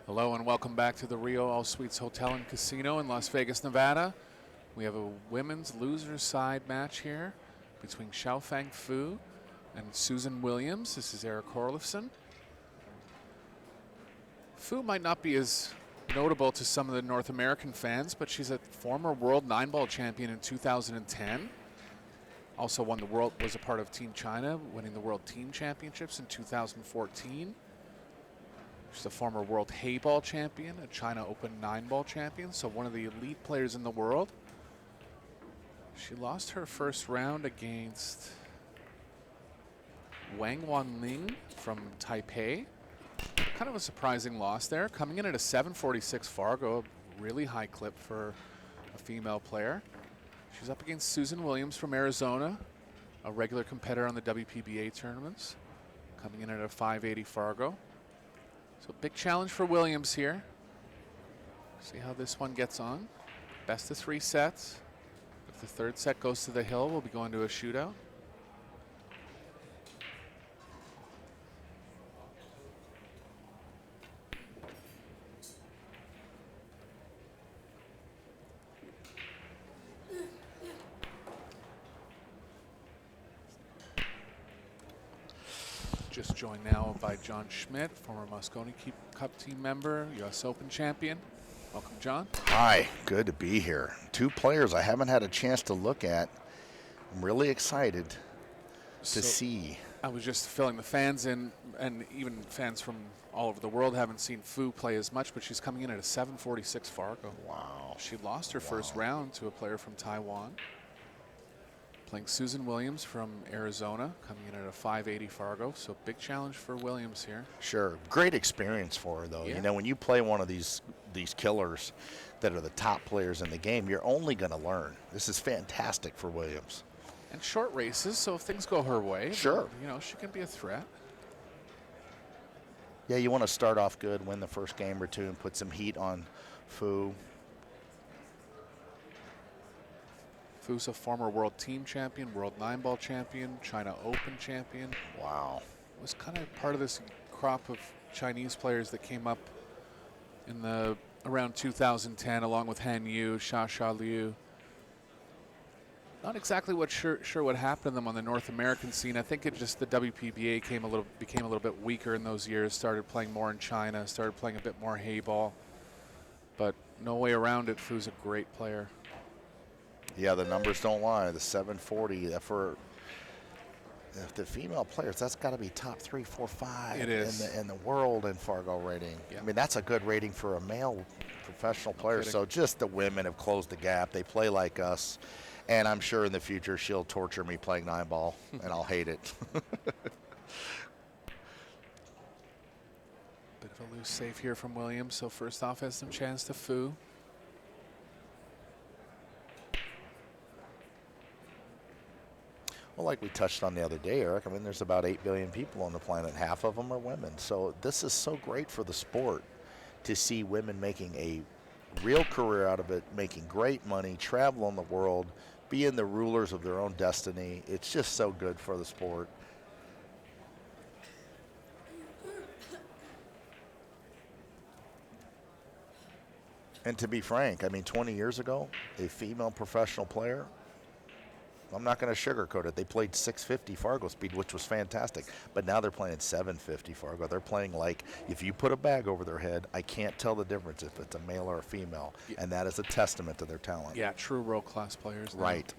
Hello and welcome back to the Rio All Suites Hotel and Casino in Las Vegas, Nevada. We have a women's loser's side match here between Xiaofang Fu and Susan Williams. This is Eric Horlifson. Fu might not be as notable to some of the North American fans, but she's a former world 9-ball champion in 2010. Also was a part of Team China, winning the World Team Championships in 2014. She's a former world hay-ball champion, a China Open 9-ball champion, so one of the elite players in the world. She lost her first round against Wang Wanling from Taipei. Kind of a surprising loss there, coming in at a 746 Fargo, a really high clip for a female player. She's up against Susan Williams from Arizona, a regular competitor on the WPBA tournaments, coming in at a 580 Fargo. So big challenge for Williams here. See how this one gets on. Best of 3 sets. If the third set goes to the hill, we'll be going to a shootout. Just joined now by John Schmidt, former Moscone Cup team member, U.S. Open champion. Welcome, John. Hi, good to be here. 2 players I haven't had a chance to look at. I'm really excited to see. I was just filling the fans in, and even fans from all over the world haven't seen Fu play as much, but she's coming in at a 746 Fargo. Wow. She lost her first round to a player from Taiwan. Playing Susan Williams from Arizona, coming in at a 580 Fargo, so big challenge for Williams here. Sure, great experience for her though. Yeah. You know, when you play one of these killers that are the top players in the game, you're only going to learn. This is fantastic for Williams. And short races, so if things go her way, sure, you know, she can be a threat. Yeah, you want to start off good, win the first game or two, and put some heat on Fu. Fu's a former world team champion, world 9-ball champion, China Open champion. Wow. Was kind of part of this crop of Chinese players that came up in the around 2010, along with Han Yu, Xia Liu. Not exactly sure what happened to them on the North American scene. I think it just the WPBA became a little bit weaker in those years. Started playing more in China. Started playing a bit more hay ball. But no way around it. Fu's a great player. Yeah, the numbers don't lie. The 740 for the female players, that's got to be top 3, 4, 5 it is. in the world in Fargo rating. Yeah. I mean, that's a good rating for a male professional player. So just the women have closed the gap. They play like us, and I'm sure in the future she'll torture me playing 9-ball, and I'll hate it. Bit of a loose save here from Williams. So first off, has some chance to Fu. Well, like we touched on the other day, Eric, I mean, there's about 8 billion people on the planet. Half of them are women. So this is so great for the sport to see women making a real career out of it, making great money, traveling the world, being the rulers of their own destiny. It's just so good for the sport. And to be frank, I mean, 20 years ago, a female professional player, I'm not going to sugarcoat it. They played 650 Fargo speed, which was fantastic. But now they're playing 750 Fargo. They're playing like, if you put a bag over their head, I can't tell the difference if it's a male or a female. Yeah. And that is a testament to their talent. Yeah, true world-class players. Now. Right.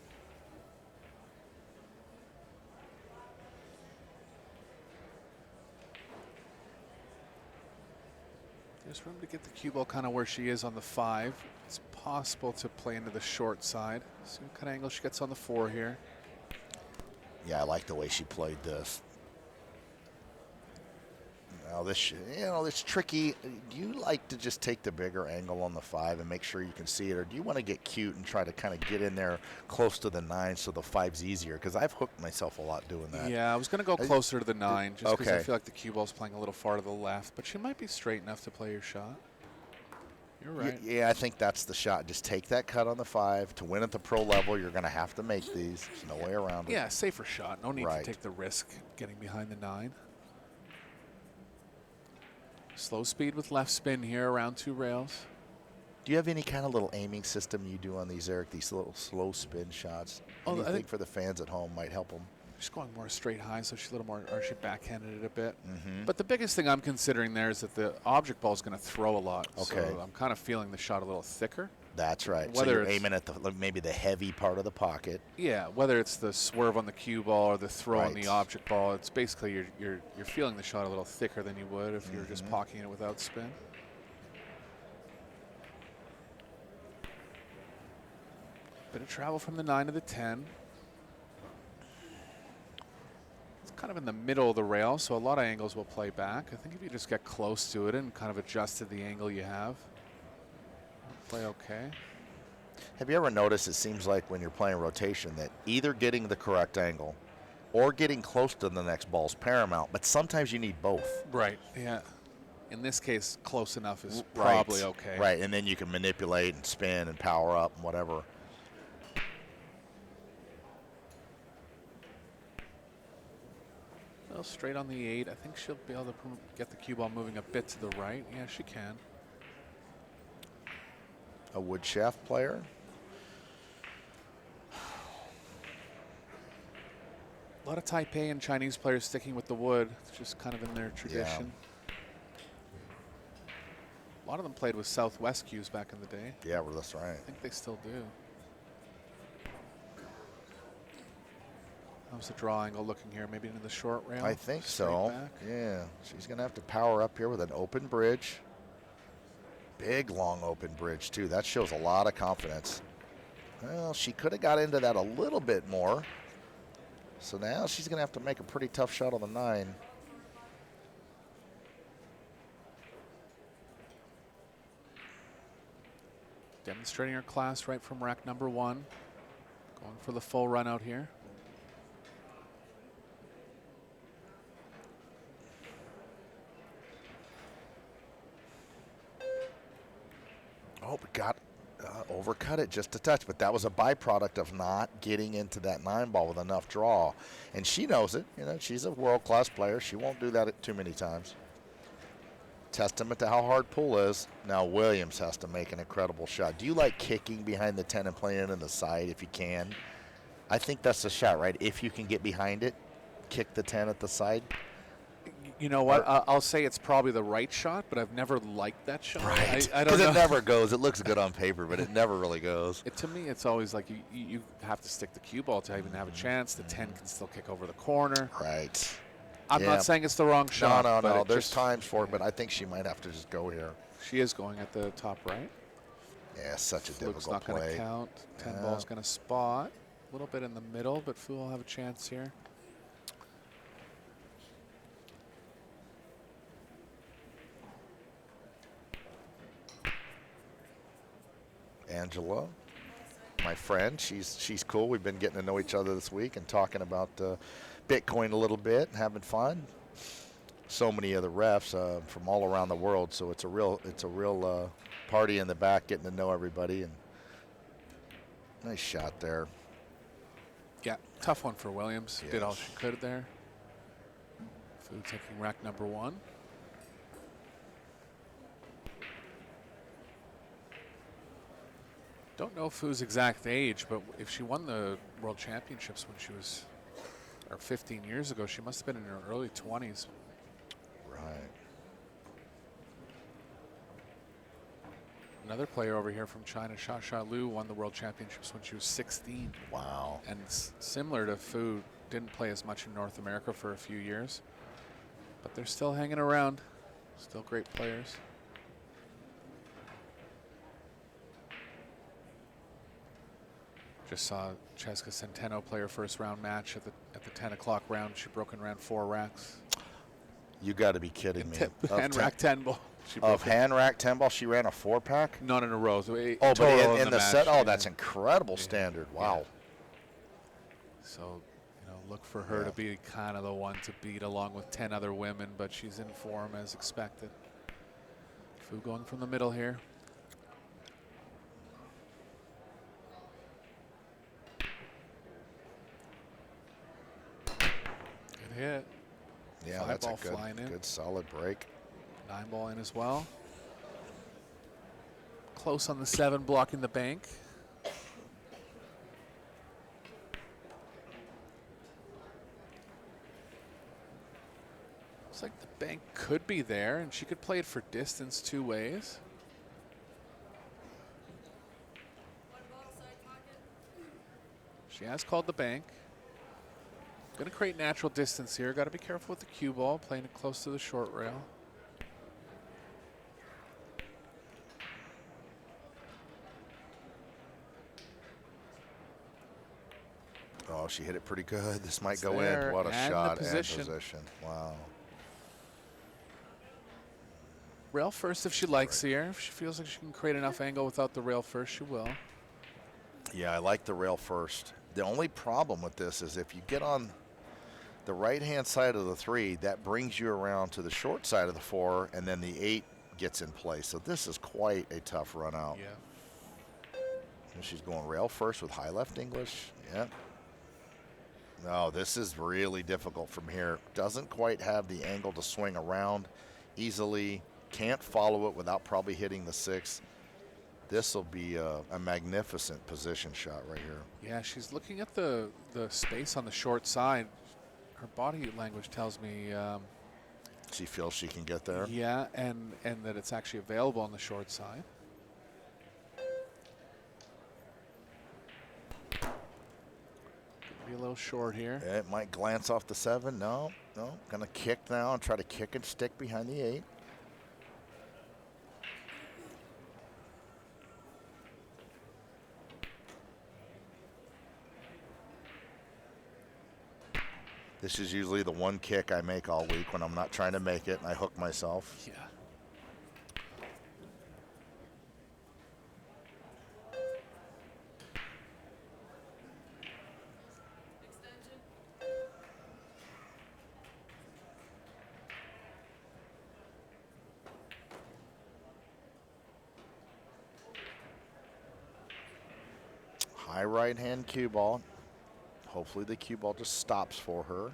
There's room to get the cue ball kind of where she is on the 5. It's possible to play into the short side. See what kind of angle she gets on the 4 here. Yeah, I like the way she played this. Now this, you know, it's tricky. Do you like to just take the bigger angle on the 5 and make sure you can see it, or do you want to get cute and try to kind of get in there close to the 9 so the 5's easier? Because I've hooked myself a lot doing that. Yeah, I was going to go closer to the 9 just because okay. I feel like the cue ball's playing a little far to the left, but she might be straight enough to play your shot. You're right. Yeah, I think that's the shot. Just take that cut on the 5. To win at the pro level, you're going to have to make these. There's no way around it. Yeah, safer shot. No need right. to take the risk getting behind the 9. Slow speed with left spin here around 2 rails. Do you have any kind of little aiming system you do on these, Eric? These little slow spin shots? Oh, I Anything think for the fans at home might help them? she's going more straight high, so she's a little more, or she backhanded it a bit. Mm-hmm. But the biggest thing I'm considering there is that the object ball is going to throw a lot. Okay. So I'm kind of feeling the shot a little thicker. That's right. Whether so you're it's- aiming at maybe the heavy part of the pocket. Yeah, whether it's the swerve on the cue ball or the throw on Right. the object ball, it's basically you're feeling the shot a little thicker than you would if you're just pocketing it without spin. Bit of travel from the 9 to the 10. It's kind of in the middle of the rail, so a lot of angles will play back. I think if you just get close to it and kind of adjust to the angle you have, play okay. Have you ever noticed it seems like when you're playing rotation that either getting the correct angle or getting close to the next ball is paramount, but sometimes you need both. Right, yeah. In this case, close enough is Right. probably okay. Right, and then you can manipulate and spin and power up and whatever. Well, straight on the 8. I think she'll be able to get the cue ball moving a bit to the right. Yeah, she can. A wood shaft player. A lot of Taipei and Chinese players sticking with the wood. It's just kind of in their tradition. A lot of them played with Southwest cues back in the day. Yeah, well, that's right. I think they still do. How's the draw angle looking here? Maybe into the short rail? I think Straight so. back? Yeah, she's going to have to power up here with an open bridge. Big, long open bridge, too. That shows a lot of confidence. Well, she could have got into that a little bit more. So now she's going to have to make a pretty tough shot on the 9. Demonstrating her class right from rack number 1. Going for the full run out here. Oh, but got overcut it just a touch, but that was a byproduct of not getting into that 9 ball with enough draw. And she knows it. You know, she's a world-class player. She won't do that too many times. Testament to how hard pull is. Now Williams has to make an incredible shot. Do you like kicking behind the 10 and playing it in the side if you can? I think that's the shot, right? If you can get behind it, kick the 10 at the side. You know what? I'll say it's probably the right shot, but I've never liked that shot. Right. I don't Because know. it never goes. It looks good on paper, but it never really goes. To me, it's always like you have to stick the cue ball to even have a chance. The 10 can still kick over the corner. Right. I'm Yeah. not saying it's the wrong shot. No. but There's just- times for it, but I think she might have to just go here. She is going at the top right. Yeah, such a Fluke's difficult not going to play. count. 10 Yeah. ball's going to spot. A little bit in the middle, but Fu will have a chance here. Angela, my friend, she's cool. We've been getting to know each other this week and talking about Bitcoin a little bit and having fun. So many other refs from all around the world, so it's a real party in the back, getting to know everybody. And nice shot there. Yeah, tough one for Williams. Did all Yes. she could there. Fu taking rack number 1. Don't know Fu's exact age, but if she won the World Championships when she was, or 15 years ago, she must have been in her early 20s. Right. Another player over here from China, Xia Lu, won the World Championships when she was 16. Wow. And similar to Fu, didn't play as much in North America for a few years, but they're still hanging around. Still great players. Just saw Cheska Centeno play her first round match at the 10 o'clock round. She broke and ran 4 racks. You got to be kidding me. Hand rack 10 ball. She Of broke it. hand rack 10 ball, she ran a 4-pack? Not in a row. So Oh, but total in the match, set, oh, yeah. that's incredible standard. Wow. So, look for her to be kind of the one to beat along with 10 other women, but she's in form as expected. Fu going from the middle here. Good hit. Yeah, Fly that's a ball flying in. good solid break. 9-ball in as well. Close on the 7, blocking the bank. Looks like the bank could be there, and she could play it for distance 2 ways. She has called the bank. Going to create natural distance here. Got to be careful with the cue ball, playing it close to the short rail. Oh, she hit it pretty good. This might It's go there, in. What a and shot the position. and position. Wow. Rail first if she likes here. If she feels like she can create enough angle without the rail first, she will. Yeah, I like the rail first. The only problem with this is if you get on the right-hand side of the 3, that brings you around to the short side of the 4, and then the 8 gets in place. So this is quite a tough run out. Yeah. And she's going rail first with high left English. Yeah. No, this is really difficult from here. Doesn't quite have the angle to swing around easily. Can't follow it without probably hitting the 6. This will be a magnificent position shot right here. Yeah, she's looking at the space on the short side. Her body language tells me, She feels she can get there. yeah, and that it's actually available on the short side. Be a little short here. It might glance off the 7. No, no. Gonna kick now and try to kick and stick behind the 8. This is usually the one kick I make all week when I'm not trying to make it and I hook myself. Yeah. High right hand cue ball. Hopefully the cue ball just stops for her.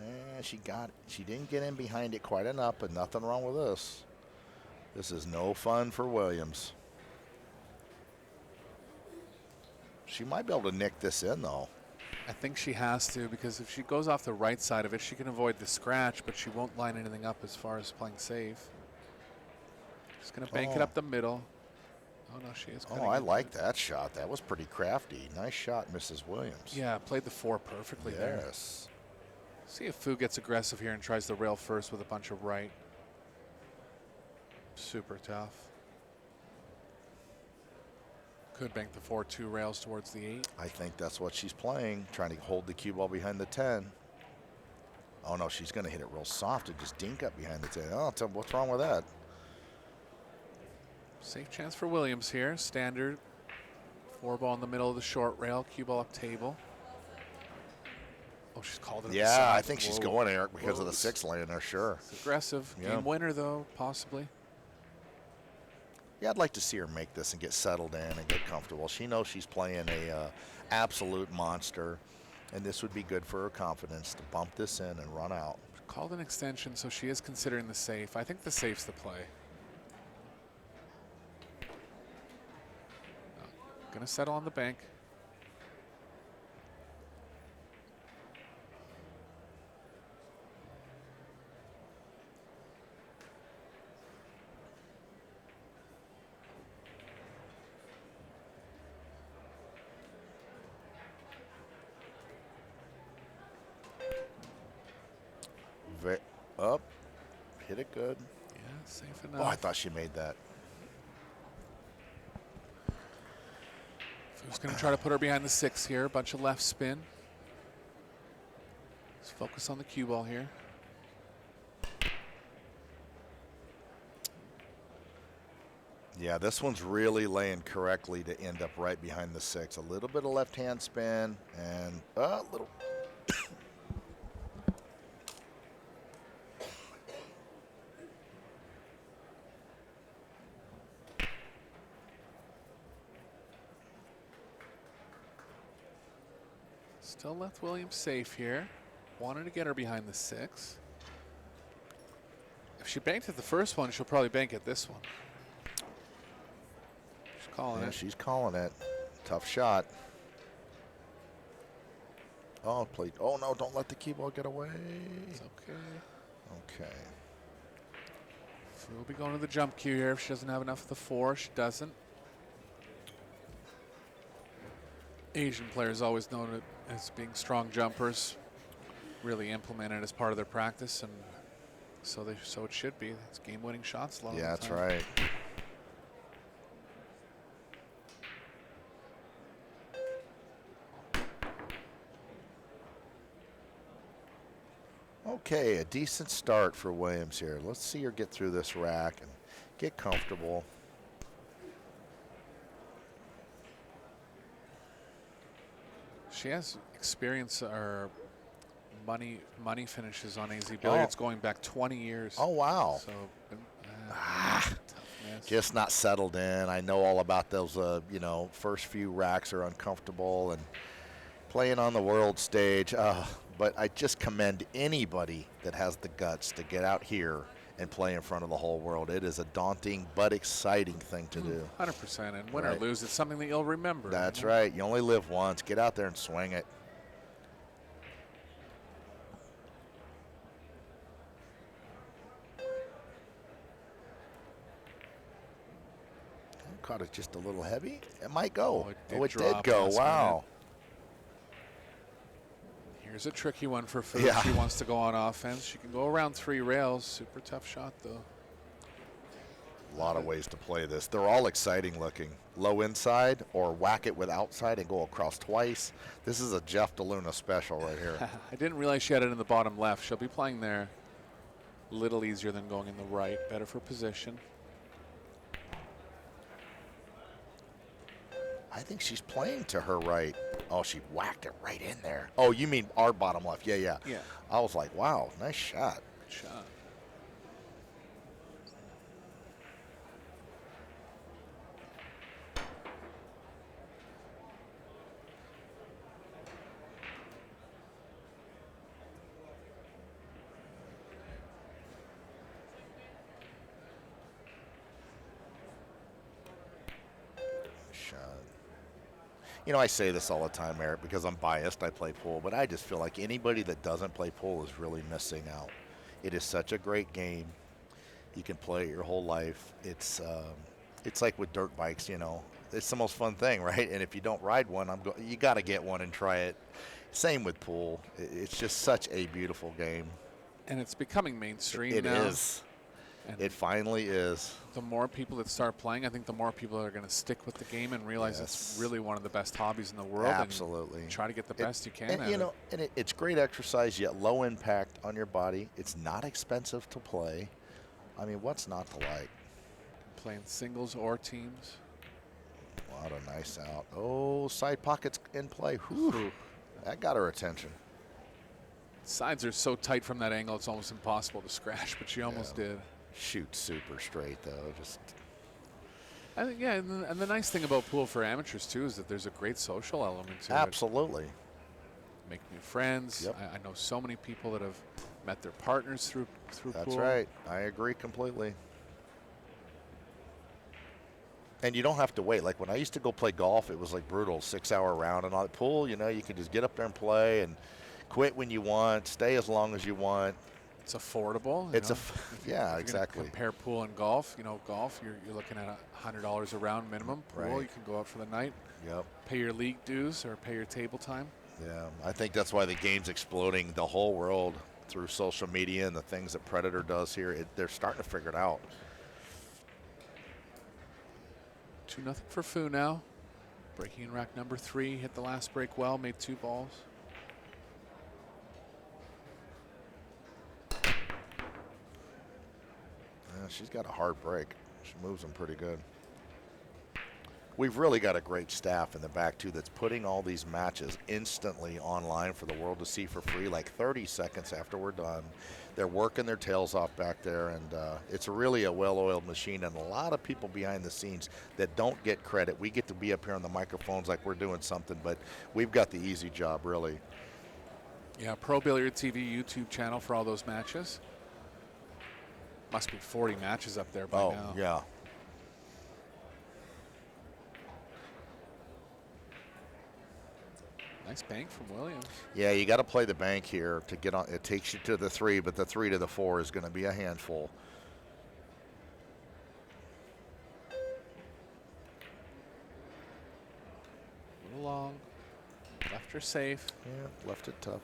And she got it. She didn't get in behind it quite enough, but nothing wrong with this. This is no fun for Williams. She might be able to nick this in though. I think she has to, because if she goes off the right side of it, she can avoid the scratch, but she won't line anything up as far as playing safe. She's going to bank it up the middle. Oh, no, she is. Oh, I like that shot. That was pretty crafty. Nice shot, Mrs. Williams. Yeah, played the 4 perfectly there. Yes. See if Fu gets aggressive here and tries the rail first with a bunch of right. Super tough. Could bank the 4-2 rails towards the 8. I think that's what she's playing, trying to hold the cue ball behind the 10. Oh, no, she's going to hit it real soft and just dink up behind the 10. Oh, tell me what's wrong with that? Safe chance for Williams here. Standard 4-ball in the middle of the short rail, cue ball up table. Oh, she's called it. Yeah, I think she's going, Eric, because of the 6 lane there, sure. It's aggressive. Yeah. Game winner, though, possibly. Yeah, I'd like to see her make this and get settled in and get comfortable. She knows she's playing a absolute monster, and this would be good for her confidence to bump this in and run out. Called an extension, so she is considering the safe. I think the safe's the play. Gonna settle on the bank. Up, hit it good. Yeah, safe enough. Oh, I thought she made that. Fu's gonna try to put her behind the 6 here. A bunch of left spin. Let's focus on the cue ball here. Yeah, this one's really laying correctly to end up right behind the 6. A little bit of left-hand spin and a little. Still left Williams safe here. Wanted to get her behind the 6. If she banked at the first one, she'll probably bank at this one. She's calling it. She's calling it. Tough shot. Oh, played. Oh, no, don't let the cue ball get away. It's okay. Okay. So we'll be going to the jump cue here. If she doesn't have enough of the 4, she doesn't. Asian players always known it as being strong jumpers, really implemented as part of their practice, and so it should be. It's game-winning shots a lot of the That's time. right. Okay, a decent start for Williams here. Let's see her get through this rack and get comfortable. She has experience or money finishes on AZ Billiards going back 20 years. Oh, wow. So, Ah. tough miss. Just not settled in. I know all about those, you know, first few racks are uncomfortable and playing on the world stage. But I just commend anybody that has the guts to get out here and play in front of the whole world. It is a daunting but exciting thing to do. 100%. And win or Right. lose, it's something that you'll remember. That's you know? right. You only live once. Get out there and swing it. Caught it just a little heavy. It might go. Oh, it did did drop go. last Wow. Here's a tricky one for Fu. Yeah. She wants to go on offense. She can go around 3 rails. Super tough shot, though. A lot of ways to play this. They're all exciting looking. Low inside or whack it with outside and go across twice. This is a Jeff DeLuna special right here. I didn't realize she had it in the bottom left. She'll be playing there a little easier than going in the right. Better for position. I think she's playing to her right. Oh, she whacked it right in there. Oh, you mean our bottom left. Yeah, yeah. Yeah. I was like, wow, nice shot. Good shot. Shot. You know, I say this all the time, Eric, because I'm biased. I play pool, but I just feel like anybody that doesn't play pool is really missing out. It is such a great game. You can play it your whole life. It's like with dirt bikes, you know. It's the most fun thing, right? And if you don't ride one, you got to get one and try it. Same with pool. It's just such a beautiful game. And it's becoming mainstream It now. is. And It finally is. the more people that start playing, I think the more people are going to stick with the game and realize it's Yes. really one of the best hobbies in the world. Absolutely. And try to get the best you can And, at you it. know, and it's great exercise, yet low impact on your body. It's not expensive to play. I mean, what's not to like? Playing singles or teams. What a nice out. Oh, side pockets in play. Whew. That got her attention. Sides are so tight from that angle, it's almost impossible to scratch, but she almost did. Shoot super straight, though. Just I think, yeah, and the nice thing about pool for amateurs, too, is that there's a great social element to it. absolutely. Make new friends. Yep. I know so many people that have met their partners through That's pool. right. I agree completely. And you don't have to wait. Like when I used to go play golf, it was like brutal, 6-hour round. And on the pool, you know, you can just get up there and play and quit when you want, stay as long as you want. It's affordable. you It's know. yeah, If you're gonna exactly. compare pool and golf. You know, golf, you're looking at $100 a round minimum. Pool, Right. you can go out for the night, Yep. pay your league dues or pay your table time. Yeah, I think that's why the game's exploding the whole world through social media and the things that Predator does here. They're starting to figure it out. 2-0 for Fu now. Breaking in rack number 3, hit the last break well, made 2 balls. Yeah, she's got a hard break. She moves them pretty good. We've really got a great staff in the back, too, that's putting all these matches instantly online for the world to see for free, like 30 seconds after we're done. They're working their tails off back there, and it's really a well-oiled machine, and a lot of people behind the scenes that don't get credit. We get to be up here on the microphones like we're doing something, but we've got the easy job, really. Yeah, Pro Billiard TV YouTube channel for all those matches. Must be 40 matches up there by now. Yeah. Nice bank from Williams. Yeah, you got to play the bank here to get on. It takes you to the 3, but the 3 to the 4 is going to be a handful. A little long. Left her safe. Yeah, left it tough.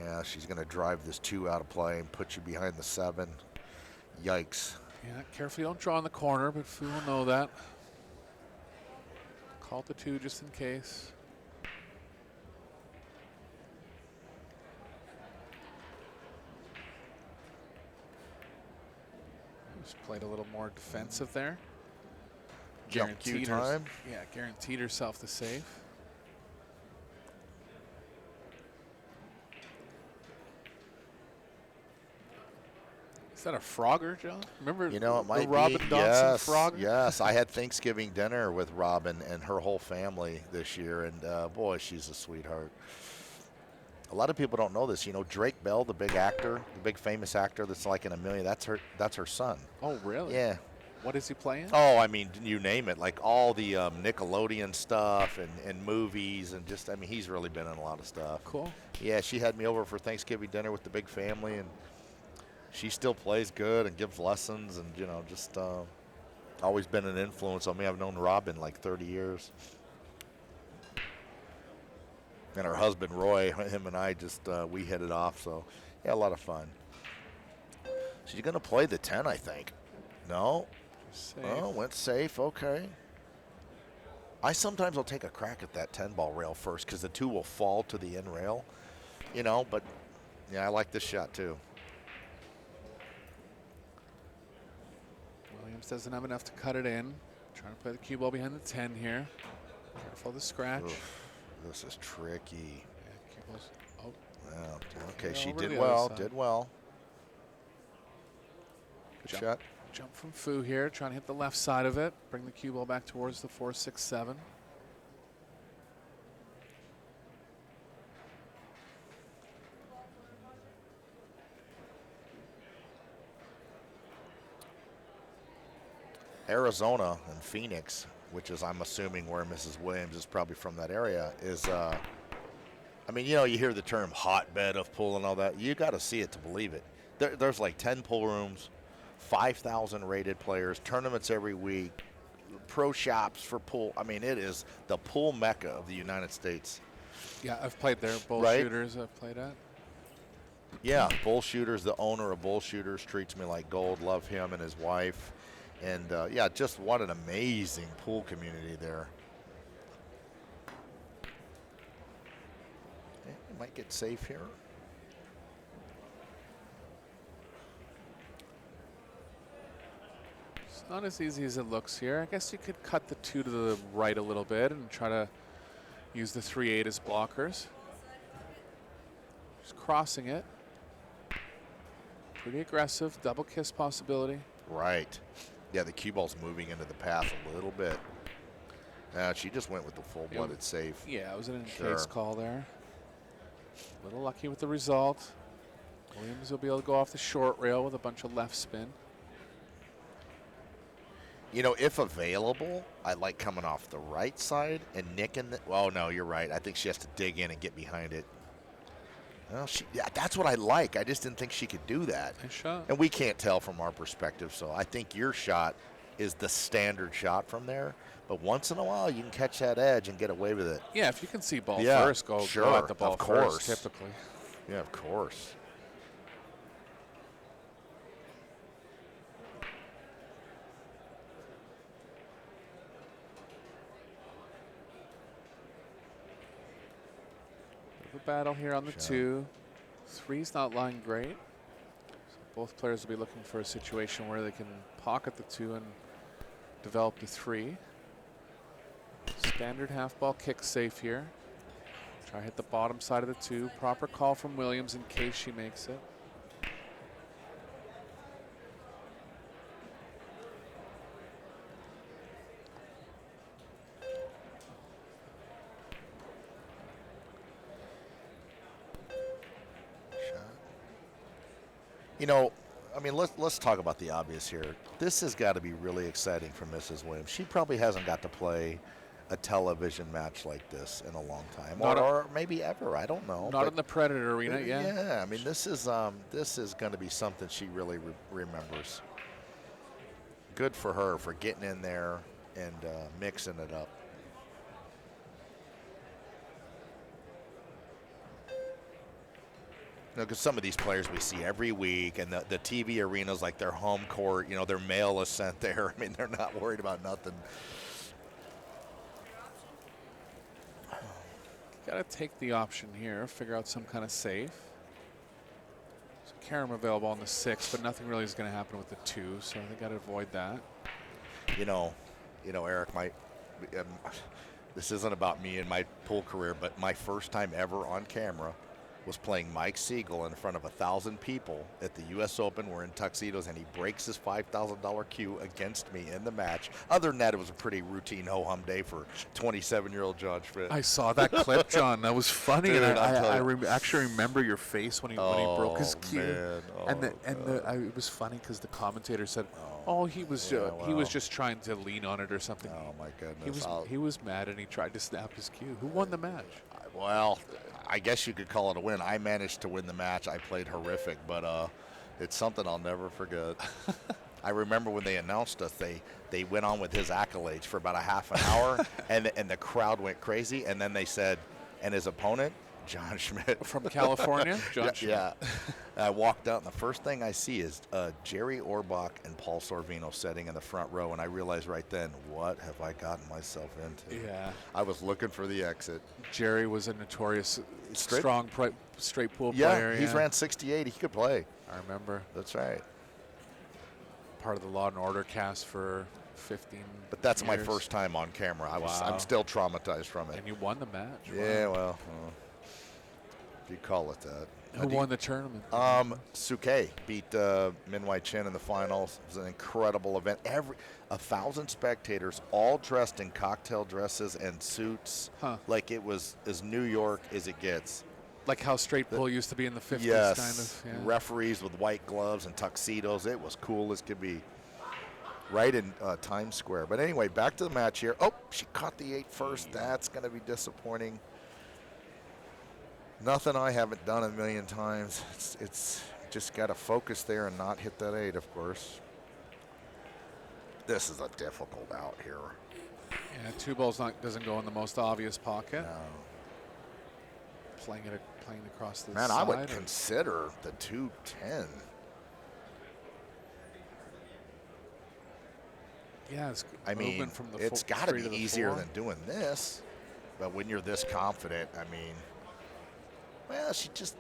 Yeah, she's going to drive this 2 out of play and put you behind the 7. Yikes. Yeah, carefully don't draw in the corner, but Fu will know that. Call the 2 just in case. Just played a little more defensive there. Jump cue time. Yeah, guaranteed herself the save. Is that a Frogger, John? Remember You know, it might the Robin be. Dodson Yes, Frogger? yes. I had Thanksgiving dinner with Robin and her whole family this year, and boy, she's a sweetheart. A lot of people don't know this. You know, Drake Bell, the big actor, the big famous actor that's like in a million. That's her son. Oh, really? Yeah. What is he playing? Oh, I mean, you name it. Like all the Nickelodeon stuff and movies and just, I mean, he's really been in a lot of stuff. Cool. Yeah, she had me over for Thanksgiving dinner with the big family, and she still plays good and gives lessons and, you know, just always been an influence on me. I've known Robin like 30 years. And her husband, Roy, him and I just, we hit it off. So, yeah, a lot of fun. She's going to play the 10, I think. No? Safe. Oh, went safe. Okay. I sometimes will take a crack at that 10-ball rail first because the 2 will fall to the end rail, you know, but, yeah, I like this shot, too. Williams doesn't have enough to cut it in. Trying to play the cue ball behind the 10 here. Careful of the scratch. Oof, this is tricky. Yeah, cue ball's, oh, Yeah, okay, she over did the other well, side. did well. Good Jump. shot. Jump from Fu here, trying to hit the left side of it. Bring the cue ball back towards the 4, 6, 7. Arizona and Phoenix, which is, I'm assuming, where Mrs. Williams is probably from that area, is, I mean, you know, you hear the term hotbed of pool and all that. You got to see it to believe it. There's like 10 pool rooms, 5,000 rated players, tournaments every week, pro shops for pool. I mean, it is the pool mecca of the United States. Yeah, I've played there. Bull Right. shooters I've played at. Yeah, Bull Shooters, the owner of Bull Shooters, treats me like gold. Love him and his wife. And, yeah, just what an amazing pool community there. Okay, you might get safe here. It's not as easy as it looks here. I guess you could cut the 2 to the right a little bit and try to use the 3-8 as blockers. Just crossing it. Pretty aggressive. Double kiss possibility. Right. Yeah, the cue ball's moving into the path a little bit. She just went with the full-blooded save. Yeah, it was an Sure. in-case call there. A little lucky with the result. Williams will be able to go off the short rail with a bunch of left spin. You know, if available, I like coming off the right side and nicking the, oh, no, you're right. I think she has to dig in and get behind it. Well, yeah, that's what I like. I just didn't think she could do that. Nice shot. And we can't tell from our perspective, so I think your shot is the standard shot from there. But once in a while, you can catch that edge and get away with it. Yeah, if you can see ball Yeah, first, go sure, at the ball of course. first, typically. Yeah, of course. A battle here on the 2. 3's not lying great. So both players will be looking for a situation where they can pocket the 2 and develop the 3. Standard half ball kick safe here. Try to hit the bottom side of the 2. Proper call from Williams in case she makes it. You know, I mean, let's talk about the obvious here. This has got to be really exciting for Mrs. Williams. She probably hasn't got to play a television match like this in a long time, or maybe ever. I don't know. Not in the Predator arena, yeah. Yeah, I mean, this is going to be something she really remembers. Good for her for getting in there and mixing it up. Because some of these players we see every week, and the TV arenas like their home court, their mail is sent there. I mean, they're not worried about nothing. Got to take the option here, figure out some kind of save. So carom available on the 6, but nothing really is going to happen with the 2, so they got to avoid that. Eric, this isn't about me and my pool career, but my first time ever on camera was playing Mike Siegel in front of 1,000 people at the U.S. Open. We're in tuxedos, and he breaks his $5,000 cue against me in the match. Other than that, it was a pretty routine ho-hum day for 27-year-old John Schmidt. I saw that clip, John. That was funny, Dude, and I actually remember your face when he broke his cue. Man. It was funny because the commentator said, he was just trying to lean on it or something. Oh my goodness. He was mad and he tried to snap his cue. Who won the match? Well, I guess you could call it a win. I managed to win the match. I played horrific, but it's something I'll never forget. I remember when they announced us, they went on with his accolades for about a half an hour, and the crowd went crazy. And then they said, and his opponent, John Schmidt. From California? John Schmidt. Yeah. I walked out, and the first thing I see is Jerry Orbach and Paul Sorvino sitting in the front row, and I realized right then, what have I gotten myself into? Yeah. I was looking for the exit. Jerry was a notorious strong straight pool Yeah, player. he's ran 68. He could play. I remember. That's right. Part of the Law and Order cast for 15 But that's years. my first time on camera. I'm still traumatized from it. And you won the match. Yeah, well, if you call it that. Who won the tournament? Suke beat Minwai Chen in the finals. It was an incredible event. 1,000 spectators, all dressed in cocktail dresses and suits. Like it was as New York as it gets. Like how straight pool used to be in the 50s, yes, kind of. Yeah. Referees with white gloves and tuxedos. It was cool as could be. Right in Times Square. But anyway, back to the match here. Oh, she caught the 8 first. That's going to be disappointing. Nothing I haven't done a million times. It's just got to focus there and not hit that 8, of course. This is a difficult out here. Yeah, 2 balls doesn't go in the most obvious pocket. No. Playing across the Man, side. I would consider the 210. Yeah, I mean, from the it's got to be easier 4. than doing this. But when you're this confident, I mean, well, she just,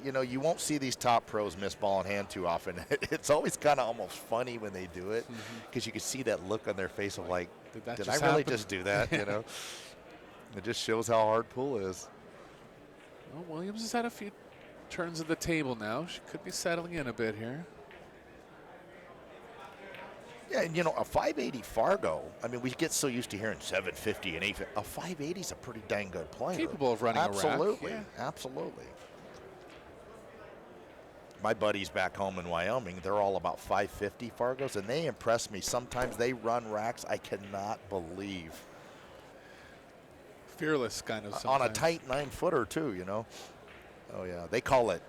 yeah, you won't see these top pros miss ball in hand too often. It's always kind of almost funny when they do it because you can see that look on their face of like, did I really just do that? It just shows how hard pool is. Well, Williams has had a few turns of the table now. She could be settling in a bit here. Yeah, and a 580 Fargo, I mean, we get so used to hearing 750 and 850. A 580 is a pretty dang good player. Capable of running a rack. Absolutely, absolutely. My buddies back home in Wyoming, they're all about 550 Fargos, and they impress me. Sometimes they run racks I cannot believe. Fearless kind of sometimes. On a tight 9-footer too, Oh yeah, they call it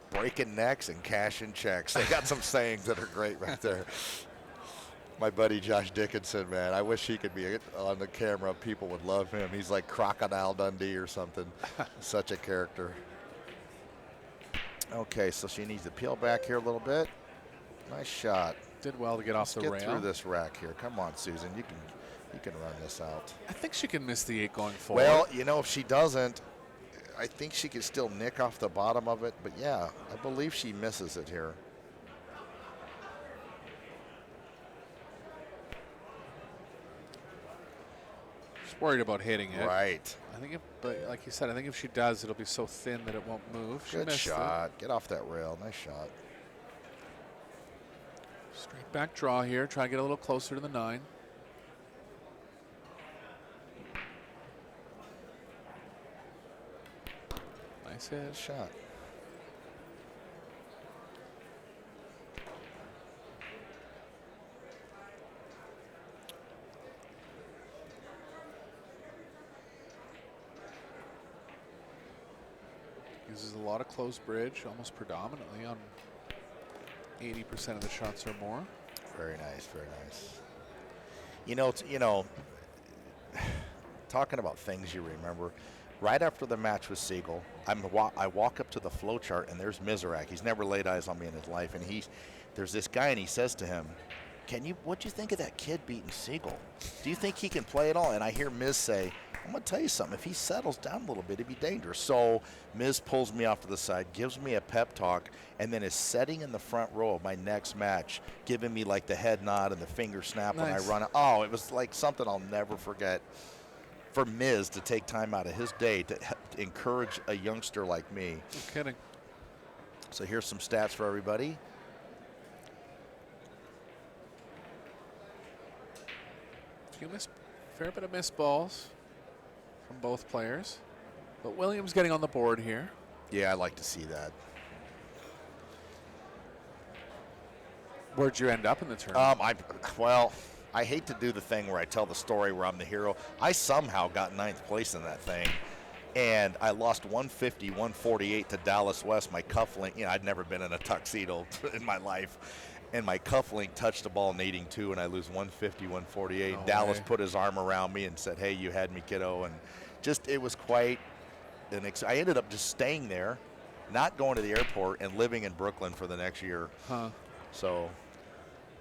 breaking necks and cashing checks. They got some sayings that are great right there. My buddy Josh Dickinson, man, I wish he could be on the camera. People would love him. He's like Crocodile Dundee or something. Such a character. Okay, so she needs to peel back here a little bit. Nice shot. Did well to get off the rail. Get through this rack here. Come on, Susan. You can run this out. I think she can miss the 8 going forward. Well, if she doesn't, I think she can still nick off the bottom of it. But yeah, I believe she misses it here. Just worried about hitting it. Right. I think but like you said, I think if she does, it'll be so thin that it won't move. She Good missed shot. it. Get off that rail. Nice shot. Straight back draw here. Try to get a little closer to the 9. Nice hit. Shot. uses a lot of closed bridge, almost predominantly on 80% of the shots or more. Very nice, very nice. Talking about things you remember, right after the match with Siegel, I walk up to the flow chart, and there's Miserak. He's never laid eyes on me in his life, and there's this guy, and he says to him, what'd you think of that kid beating Siegel? Do you think he can play at all? And I hear Miz say, I'm going to tell you something. If he settles down a little bit, he'd be dangerous. So Miz pulls me off to the side, gives me a pep talk, and then is sitting in the front row of my next match, giving me like the head nod and the finger snap when I run it. Oh, it was like something I'll never forget. For Miz to take time out of his day to encourage a youngster like me. No kidding. So here's some stats for everybody. Fair bit of missed balls from both players, but Williams getting on the board here. Yeah, I like to see that. Where'd you end up in the tournament? I hate to do the thing where I tell the story where I'm the hero. I somehow got 9th place in that thing, and I lost 150, 148 to Dallas West. My cufflink, I'd never been in a tuxedo in my life, and my cufflink touched the ball needing 2, and I lose 150, 148. No Dallas way. put his arm around me and said, hey, you had me, kiddo, and it was quite I ended up just staying there, not going to the airport, and living in Brooklyn for the next year. So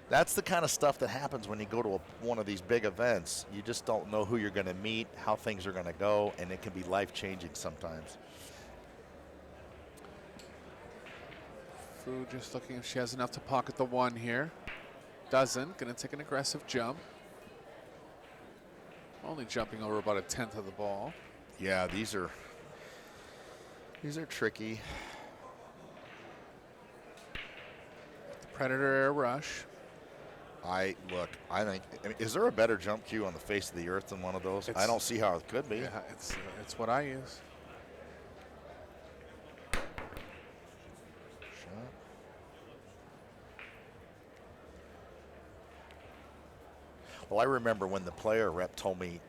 that's the kind of stuff that happens when you go to one of these big events. You just don't know who you're going to meet, how things are going to go, and it can be life-changing sometimes. Fu just looking if she has enough to pocket the 1 here. Doesn't. Going to take an aggressive jump. Only jumping over about 1/10 of the ball. Yeah, these are tricky. The Predator Air Rush. I think, is there a better jump cue on the face of the earth than one of those? I don't see how it could be. Yeah, it's what I use. Shot. Well, I remember when the player rep told me,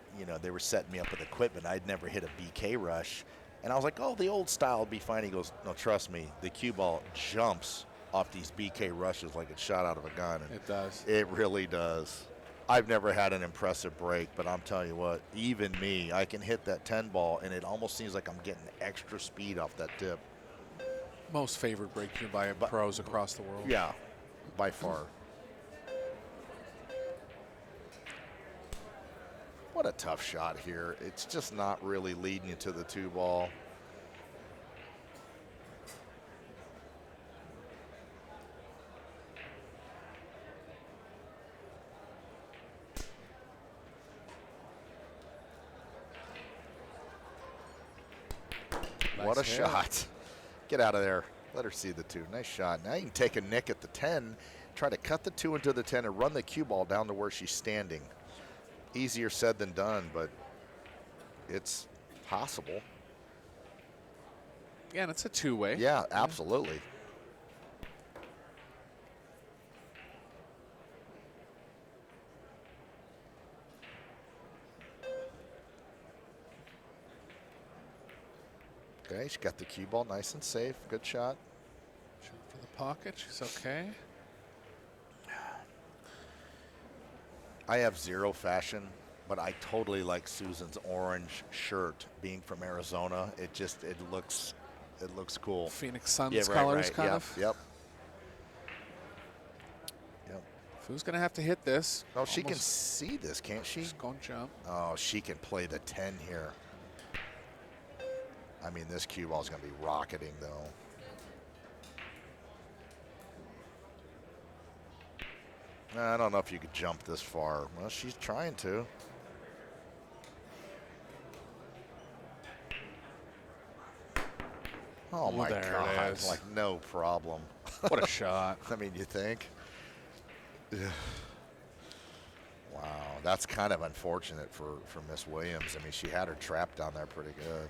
they were setting me up with equipment. I'd never hit a BK rush. And I was like, oh, the old style would be fine. He goes, no, trust me, the cue ball jumps off these BK rushes like it's shot out of a gun. And it does. It really does. I've never had an impressive break, but I'm telling you what, even me, I can hit that 10 ball, and it almost seems like I'm getting extra speed off that tip. Most favored break cue by pros across the world. Yeah, by far. What a tough shot here. It's just not really leading you to the 2 ball. What a shot. Get out of there. Let her see the 2. Nice shot. Now you can take a nick at the 10, try to cut the 2 into the 10 and run the cue ball down to where she's standing. Easier said than done, but it's possible. Yeah, and it's a 2-way. Yeah, absolutely. Okay, she got the cue ball nice and safe. Good shot. Jump for the pocket. She's okay. I have zero fashion, but I totally like Susan's orange shirt. Being from Arizona, it looks cool. Phoenix Suns yeah, colors, right. kind Yep, of. Yep. Fu's gonna have to hit this. No, she can see this, can't she? Just go and jump. Oh, she can play the 10 here. I mean, this cue ball is going to be rocketing, though. I don't know if you could jump this far. Well, she's trying to. Oh, my God. It is. Like, no problem. What a shot. I mean, you think? Wow, that's kind of unfortunate for Miss Williams. I mean, she had her trapped down there pretty good.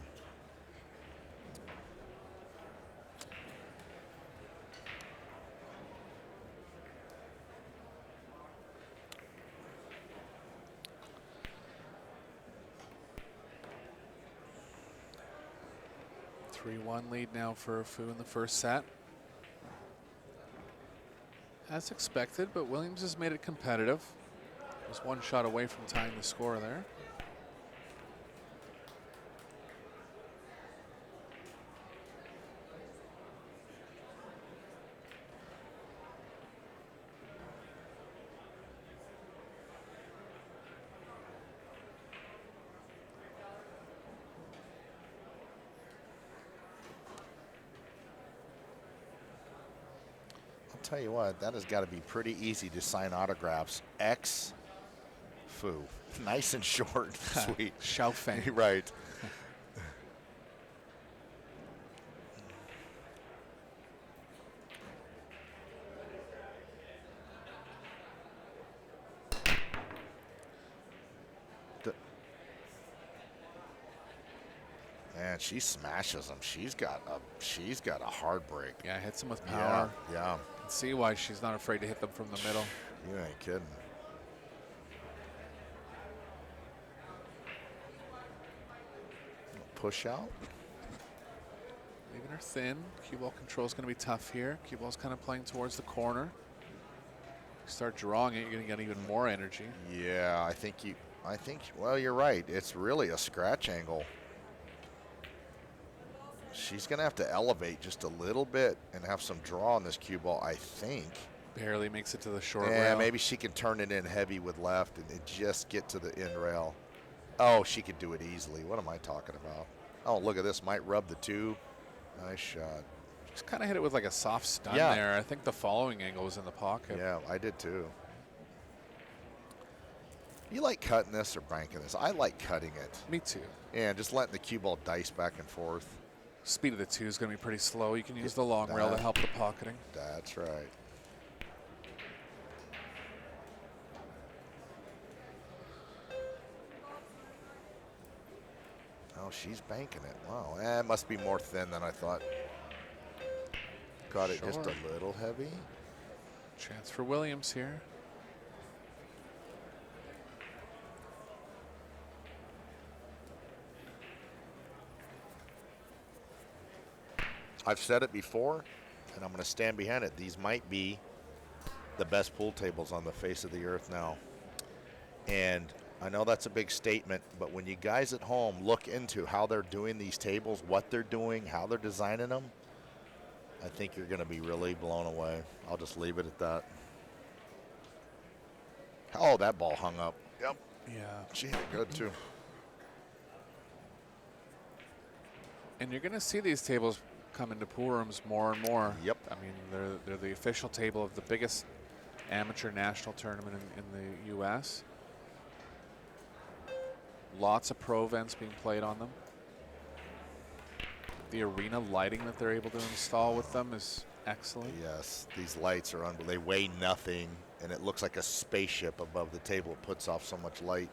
3-1 lead now for Fu in the first set. As expected, but Williams has made it competitive. Was one shot away from tying the score there. Tell you what, that has got to be pretty easy to sign autographs. X Fu. Nice and short. Sweet. Xiaofeng. Right. Man, she smashes them. She's got a hard break. Yeah, hits him with power. Yeah. Can see why she's not afraid to hit them from the middle. You ain't kidding. Push out. Leaving her thin. Cue ball control is going to be tough here. Cue ball's kind of playing towards the corner. You start drawing it, you're going to get even more energy. Yeah, well, you're right. It's really a scratch angle. She's going to have to elevate just a little bit and have some draw on this cue ball, I think. Barely makes it to the short rail. Yeah, maybe she can turn it in heavy with left and just get to the end rail. Oh, she could do it easily. What am I talking about? Oh, look at this. Might rub the two. Nice shot. Just kind of hit it with like a soft stun there. I think the following angle was in the pocket. Yeah, I did too. You like cutting this or banking this? I like cutting it. Me too. Yeah, just letting the cue ball dice back and forth. Speed of the two is going to be pretty slow. You can use the long rail to help the pocketing. That's right. Oh, she's banking it. Wow, it must be more thin than I thought. Got it just a little heavy. Chance for Williams here. I've said it before, and I'm going to stand behind it. These might be the best pool tables on the face of the earth now. And I know that's a big statement, but when you guys at home look into how they're doing these tables, what they're doing, how they're designing them, I think you're going to be really blown away. I'll just leave it at that. Oh, that ball hung up. Yep. Yeah. She hit it good, too. And you're going to see these tables come into pool rooms more and more. Yep. I mean, they're the official table of the biggest amateur national tournament in the U.S. Lots of pro events being played on them. The arena lighting that they're able to install with them is excellent. Yes, these lights are unbelievable. They weigh nothing, and it looks like a spaceship above the table. It puts off so much light.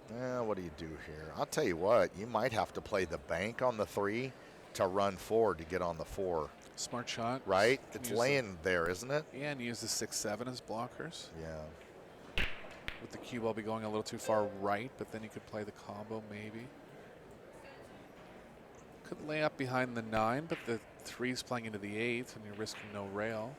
What do you do here? I'll tell you what, you might have to play the bank on the 3 to run forward to get on the 4. Smart shot. Right? It's laying there, isn't it? Yeah, and use the 6-7 as blockers. Yeah. With the cue ball be going a little too far right, but then you could play the combo maybe. Could lay up behind the 9, but the 3's playing into the 8, and you're risking no rail.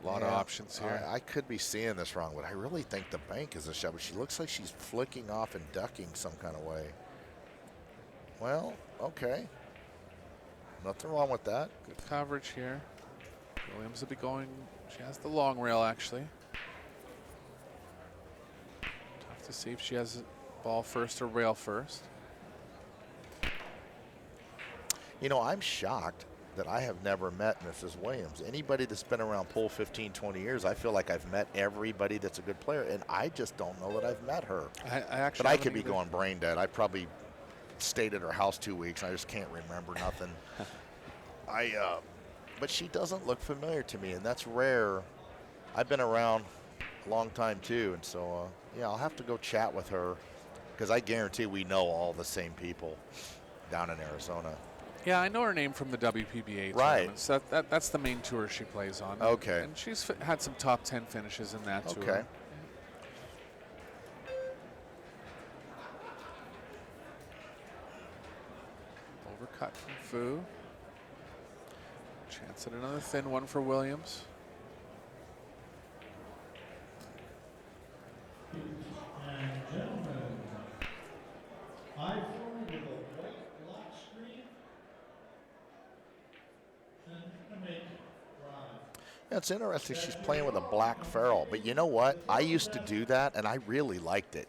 A lot of options here. I could be seeing this wrong, but I really think the bank is a shot. But she looks like she's flicking off and ducking some kind of way. Well, okay. Nothing wrong with that. Good coverage here. Williams will be going. She has the long rail, actually. Tough to see if she has ball first or rail first. You know, I'm shocked that I have never met Mrs. Williams. Anybody that's been around pool 15, 20 years, I feel like I've met everybody that's a good player, and I just don't know that I've met her. But I could be going brain dead. I probably stayed at her house 2 weeks, and I just can't remember nothing. But she doesn't look familiar to me, and that's rare. I've been around a long time, too, and so, yeah, I'll have to go chat with her, because I guarantee we know all the same people down in Arizona. Yeah, I know her name from the WPBA tournament. So that's the main tour she plays on. Okay. And she's had some top 10 finishes in that tour. Okay. Fu. Chance at another thin one for Williams. And gentlemen, 5-4 with a white lock screen. And gonna make drive. Yeah, it's interesting she's playing with a black ferrule, but you know what? I used to do that, and I really liked it.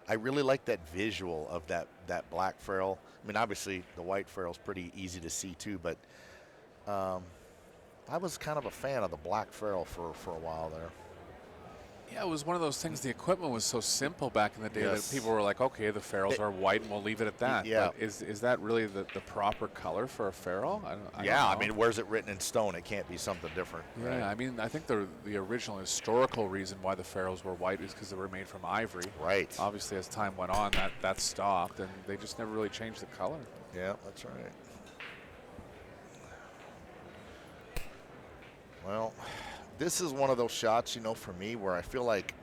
I really liked that visual of that black ferrule. I mean, obviously, the white ferrule's pretty easy to see, too, but I was kind of a fan of the black ferrule for a while there. Yeah, it was one of those things. The equipment was so simple back in the day Yes. that people were like, okay, the ferrules are white and we'll leave it at that. Yeah. But is that really the proper color for a ferrule? I don't Yeah, I know. mean, where's it written in stone? It can't be something different. Yeah, right? I mean, I think the original historical reason why the ferrules were white is because they were made from ivory. Right. Obviously, as time went on, that stopped, and they just never really changed the color. Yeah, that's right. Well, this is one of those shots, you know, for me where I feel like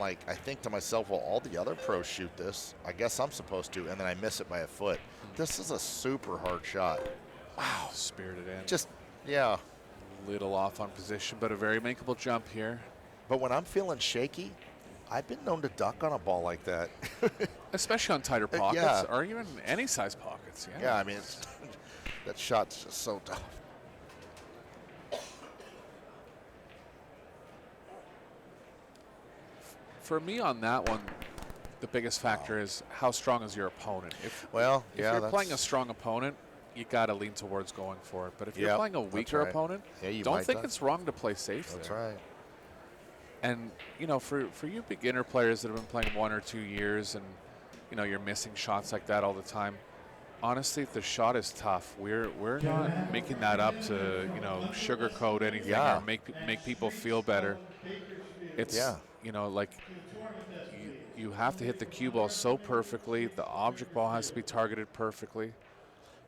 I think to myself, well, all the other pros shoot this. I guess I'm supposed to, and then I miss it by a foot. This is a super hard shot. Wow, spirited in. Just, yeah. Little off on position, but a very makeable jump here. But when I'm feeling shaky, I've been known to duck on a ball like that. Especially on tighter pockets, yeah. or even any size pockets. Yeah, Yeah, I mean, that shot's just so tough. For me on that one, the biggest factor is how strong is your opponent. If you're playing a strong opponent, you got to lean towards going for it. But if you're playing a weaker opponent, don't think it's wrong to play safe. That's there. right. And you know, for you beginner players that have been playing 1 or 2 years, and you know you're missing shots like that all the time. Honestly, if the shot is tough, we're not making that up to sugarcoat anything or make people feel better. It's you know, like you have to hit the cue ball so perfectly. The object ball has to be targeted perfectly.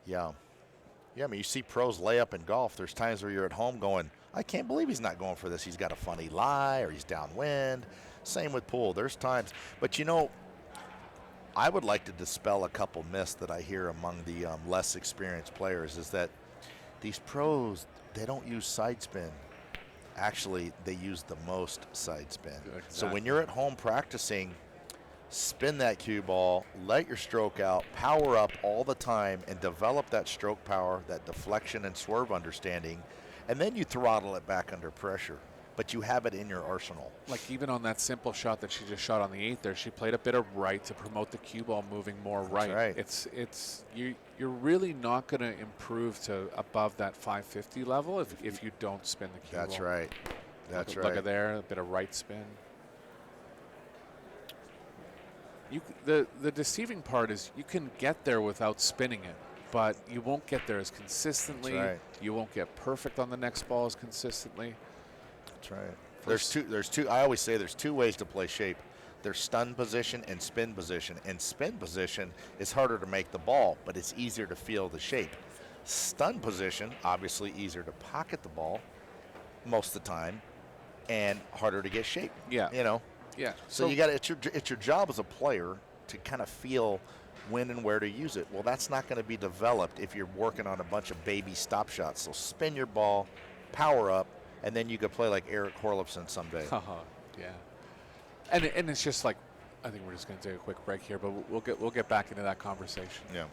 Yeah. Yeah, I mean, you see pros lay up in golf. There's times where you're at home going, I can't believe he's not going for this. He's got a funny lie or he's downwind. Same with pool. There's times. But, you know, I would like to dispel a couple myths that I hear among the less experienced players is that these pros, they don't use side spin. Actually, they use the most side spin. Exactly. So when you're at home practicing, spin that cue ball, let your stroke out, power up all the time, and develop that stroke power, that deflection and swerve understanding, and then you throttle it back under pressure. But you have it in your arsenal. Like even on that simple shot that she just shot on the 8th there, she played a bit of right to promote the cue ball moving more right. That's right. It's you're really not going to improve to above that 550 level if you don't spin the cue That's ball. right. That's right. Look at there, a bit of right spin. The deceiving part is you can get there without spinning it, but you won't get there as consistently. That's right. You won't get perfect on the next ball as consistently. That's right. There's two. I always say there's 2 ways to play shape. There's stun position and spin position. And spin position is harder to make the ball, but it's easier to feel the shape. Stun position, obviously easier to pocket the ball most of the time, and harder to get shape. Yeah. You know. Yeah. So you got it's your job as a player to kind of feel when and where to use it. Well, that's not going to be developed if you're working on a bunch of baby stop shots. So spin your ball, power up, and then you could play like Eric Horlifson someday. Yeah. And it's just like, I think we're just going to take a quick break here, but we'll get back into that conversation. Yeah.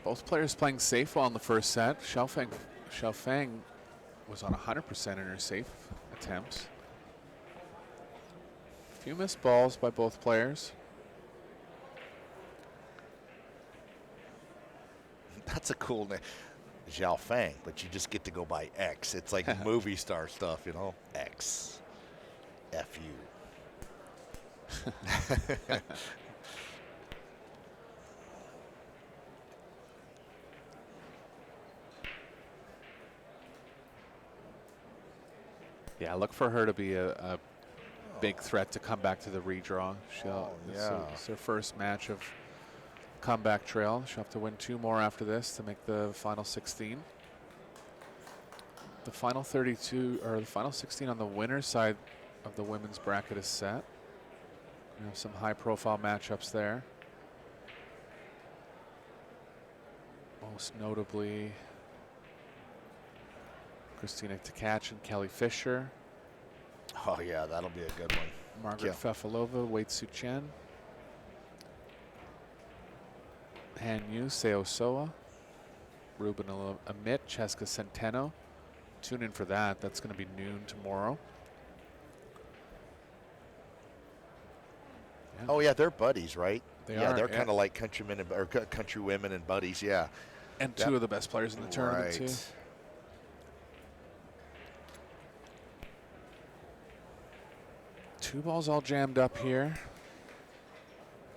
Both players playing safe well in the first set. Xiaofeng was on 100% in her safe attempts. A few missed balls by both players. That's a cool name. Zhao Feng, but you just get to go by X. It's like movie star stuff, you know? X. F you. Yeah, look for her to be a big threat to come back to the redraw. This is her first match of comeback trail. She'll have to win 2 more after this to make the final 16. The final 32 or the final 16 on the winner's side of the women's bracket is set. We have some high-profile matchups there. Most notably, Christina Tkach and Kelly Fisher. Oh, yeah, that'll be a good one. Margaret Fefilova, Wei Tzu Chen. Han Yu, Seo Soa. Ruben Amit, Cheska Centeno. Tune in for that. That's going to be noon tomorrow. Yeah. Oh, yeah, they're buddies, right? They yeah, are, they're kind of like countrymen or country women and buddies, yeah. And 2 of the best players in the tournament, too. 2 balls all jammed up here.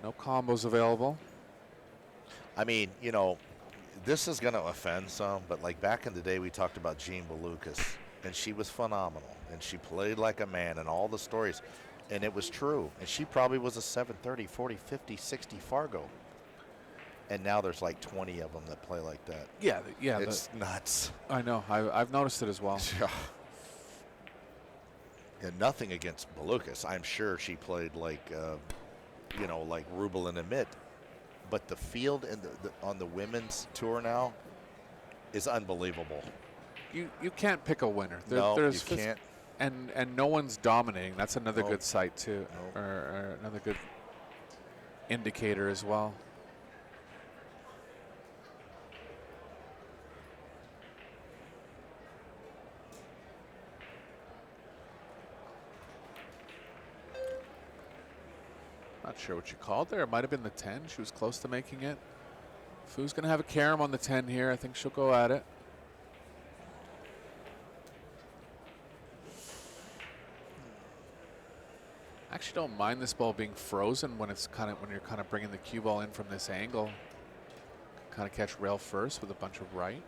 No combos available. I mean, you know, this is going to offend some, but like back in the day, we talked about Jean Belucas, and she was phenomenal, and she played like a man, and all the stories, and it was true. And she probably was a 730, 40, 50, 60 Fargo. And now there's like 20 of them that play like that. Yeah, yeah. It's nuts. I know. I've noticed it as well. Yeah. And nothing against Belucas. I'm sure she played like, you know, like Rubel and Amit. But the field and on the women's tour now is unbelievable. You can't pick a winner. No, there's you can't. And no one's dominating. That's another Nope. good sight too, Nope. or another good indicator as well. Not sure what you called there. It might have been the 10. She was close to making it. Fu's going to have a carom on the 10 here. I think she'll go at it. I actually don't mind this ball being frozen when you're kind of bringing the cue ball in from this angle. Kind of catch rail first with a bunch of right.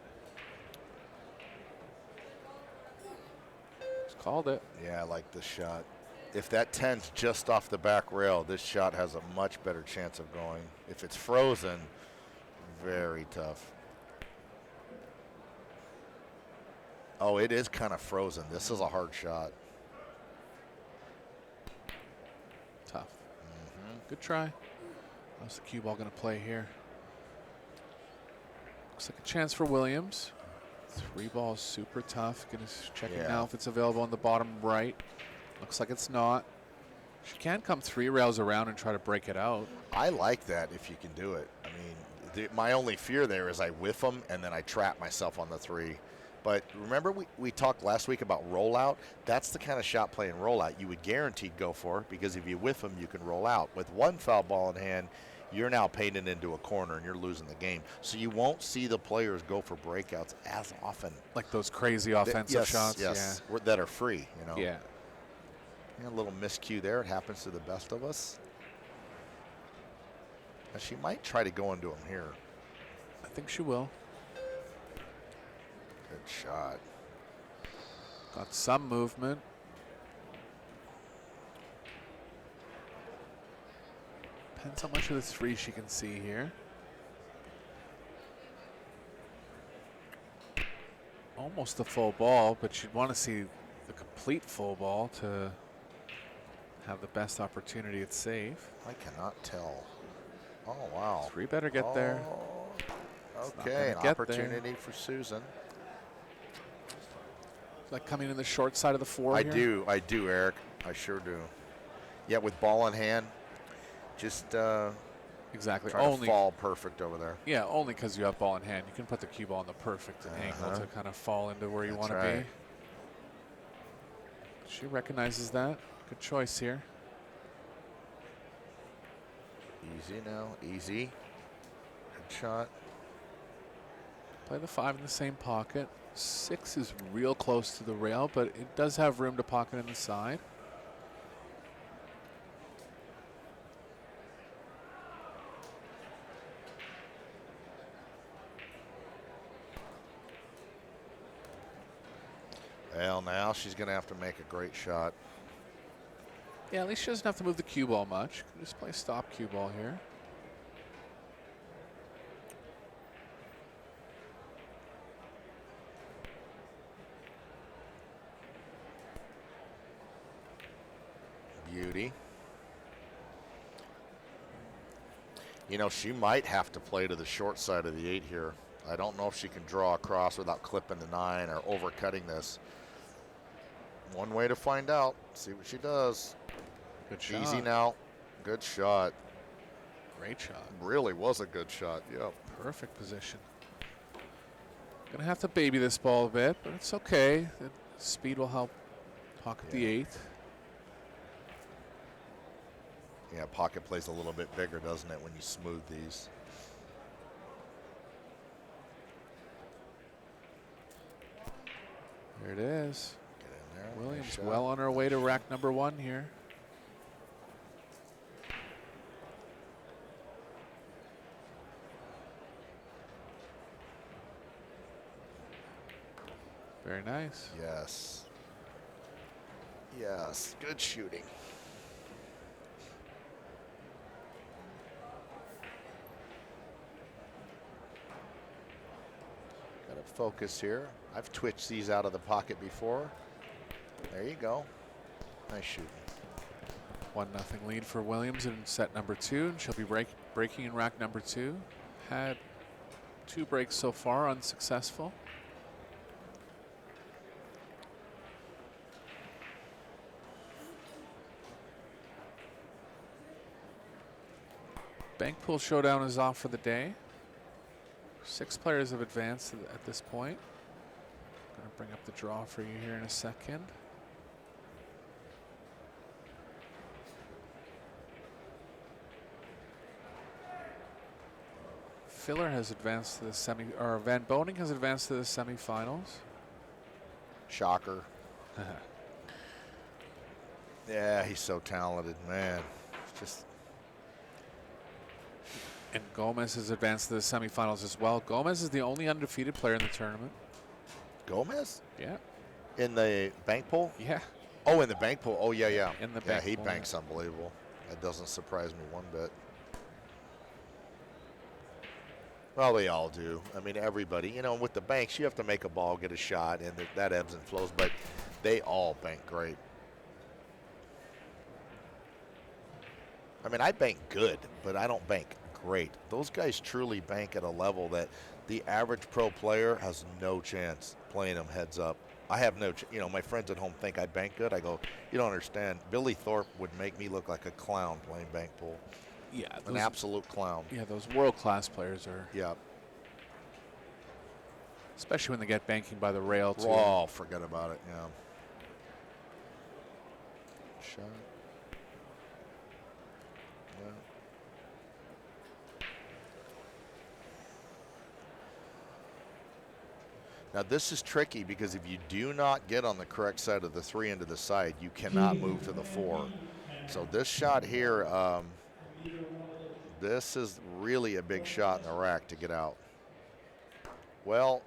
Just called it. Yeah, I like this shot. If that 10's just off the back rail, this shot has a much better chance of going. If it's frozen, very tough. Oh, it is kind of frozen. This is a hard shot. Tough. Good try. How's the cue ball going to play here? Looks like a chance for Williams. 3 balls, super tough. Gonna check it now if it's available on the bottom right. Looks like it's not. She can come 3 rails around and try to break it out. I like that if you can do it. I mean, my only fear there is I whiff them and then I trap myself on the 3. But remember we talked last week about rollout? That's the kind of shot play in rollout you would guaranteed go for, because if you whiff them, you can roll out. With 1 foul ball in hand, you're now painted into a corner and you're losing the game. So you won't see the players go for breakouts as often. Like those crazy offensive shots. Yes, that are free, you know. Yeah. A little miscue there. It happens to the best of us. And she might try to go into him here. I think she will. Good shot. Got some movement. Depends how much of the 3 she can see here. Almost a full ball, but she'd want to see the complete full ball to have the best opportunity at safe. I cannot tell. Oh, wow. 3 better get there. Okay, an opportunity for Susan. Like coming in the short side of the 4 I here? do, Eric. I sure do. Yeah, with ball in hand, just Yeah, Exactly. Trying to fall perfect over there. Yeah, only because you have ball in hand. You can put the cue ball in the perfect angle to kind of fall into where you want to be. She recognizes that. Good choice here. Easy now, easy. Good shot. Play the 5 in the same pocket. 6 is real close to the rail, but it does have room to pocket in the side. Well, now she's going to have to make a great shot. Yeah, at least she doesn't have to move the cue ball much. Can just play stop cue ball here. Beauty. You know, she might have to play to the short side of the 8 here. I don't know if she can draw across without clipping the 9 or overcutting this. One way to find out. See what she does. Good shot. Easy now. Good shot. Great shot. Really was a good shot. Yep. Perfect position. Gonna have to baby this ball a bit, but it's okay. The speed will help pocket the 8. Yeah, pocket plays a little bit bigger, doesn't it, when you smooth these? There it is. Get in there. Williams Nice shot. well on her way to rack number 1 here. Very nice. Yes. Yes, good shooting. Got to focus here. I've twitched these out of the pocket before. There you go. Nice shooting. 1-0 lead for Williams in set number 2, and she'll be breaking in rack number 2. Had 2 breaks so far, unsuccessful. Bank pool showdown is off for the day. 6 players have advanced at this point. Going to bring up the draw for you here in a second. Filler has advanced to the or Van Boning has advanced to the semifinals. Shocker. Yeah, he's so talented, man. It's just. And Gomez has advanced to the semifinals as well. Gomez is the only undefeated player in the tournament. Gomez? Yeah. In the bank pool? Yeah. Oh, in the bank pool. Oh, yeah, yeah. In the yeah, bank he pool, banks unbelievable. That doesn't surprise me one bit. Well, they all do. I mean, everybody. You know, with the banks, you have to make a ball, get a shot, and that ebbs and flows. But they all bank great. I mean, I bank good, but I don't bank great. Those guys truly bank at a level that the average pro player has no chance playing them heads up. I have no, you know, my friends at home think I bank good. I go, you don't understand. Billy Thorpe would make me look like a clown playing bank pool. Yeah. An absolute clown. Yeah, those world-class players are. Yeah. Especially when they get banking by the rail, too. Oh, forget about it, yeah. Shot. Yeah. Now this is tricky because if you do not get on the correct side of the 3 into the side, you cannot move to the 4. So this shot here, this is really a big shot in the rack to get out. Well,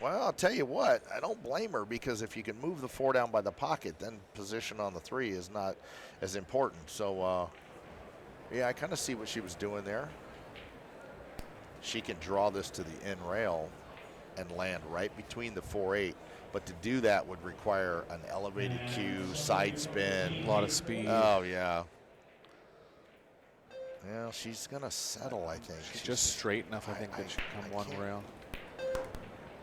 I'll tell you what, I don't blame her because if you can move the 4 down by the pocket, then position on the 3 is not as important. So, yeah, I kind of see what she was doing there. She can draw this to the end rail and land right between the 4-8. But to do that would require an elevated cue, side spin. A lot of speed. Oh, yeah. Yeah, she's going to settle, I think. She's just straight enough, I think, that she come one rail.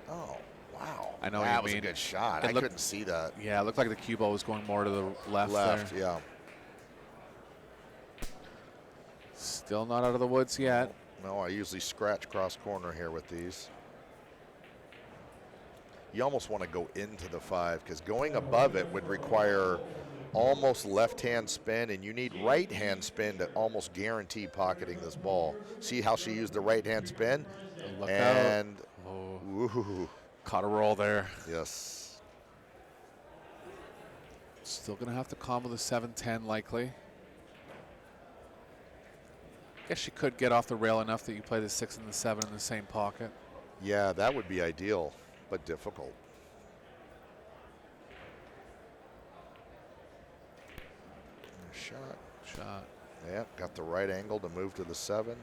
Oh, wow. I know that what was you a mean. good shot. I couldn't see that. Yeah, it looked like the cue ball was going more to the left there. Yeah. Still not out of the woods yet. No, I usually scratch cross corner here with these. You almost want to go into the 5 because going above it would require almost left-hand spin, and you need right-hand spin to almost guarantee pocketing this ball. See how she used the right-hand spin? Look And, out. Oh, ooh, caught a roll there. yes. Still going to have to combo the 7-10 likely. Guess she could get off the rail enough that you play the 6 and the 7 in the same pocket. Yeah, that would be ideal, but difficult. Shot. Yeah, got the right angle to move to the 7.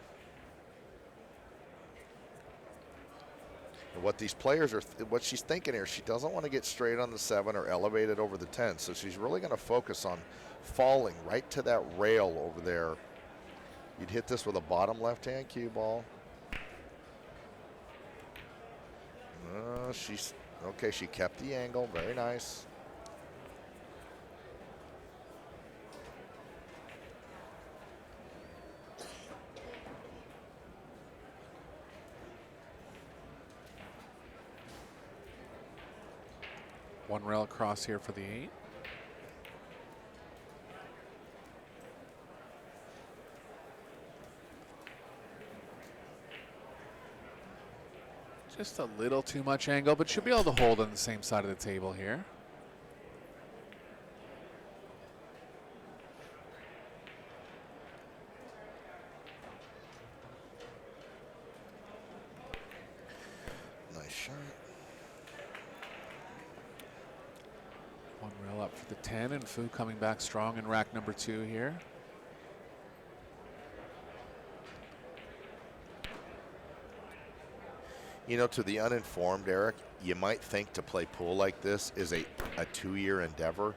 And what these players are, what she's thinking here, she doesn't want to get straight on the 7 or elevate it over the 10. So she's really going to focus on falling right to that rail over there. You'd hit this with a bottom left-hand cue ball. She's okay. She kept the angle. Very nice. One rail across here for the 8. Just a little too much angle, but she'll be able to hold on the same side of the table here. Nice shot. One rail up for the 10, and Fu coming back strong in rack number 2 here. You know, to the uninformed, Eric, you might think to play pool like this is a 2-year endeavor.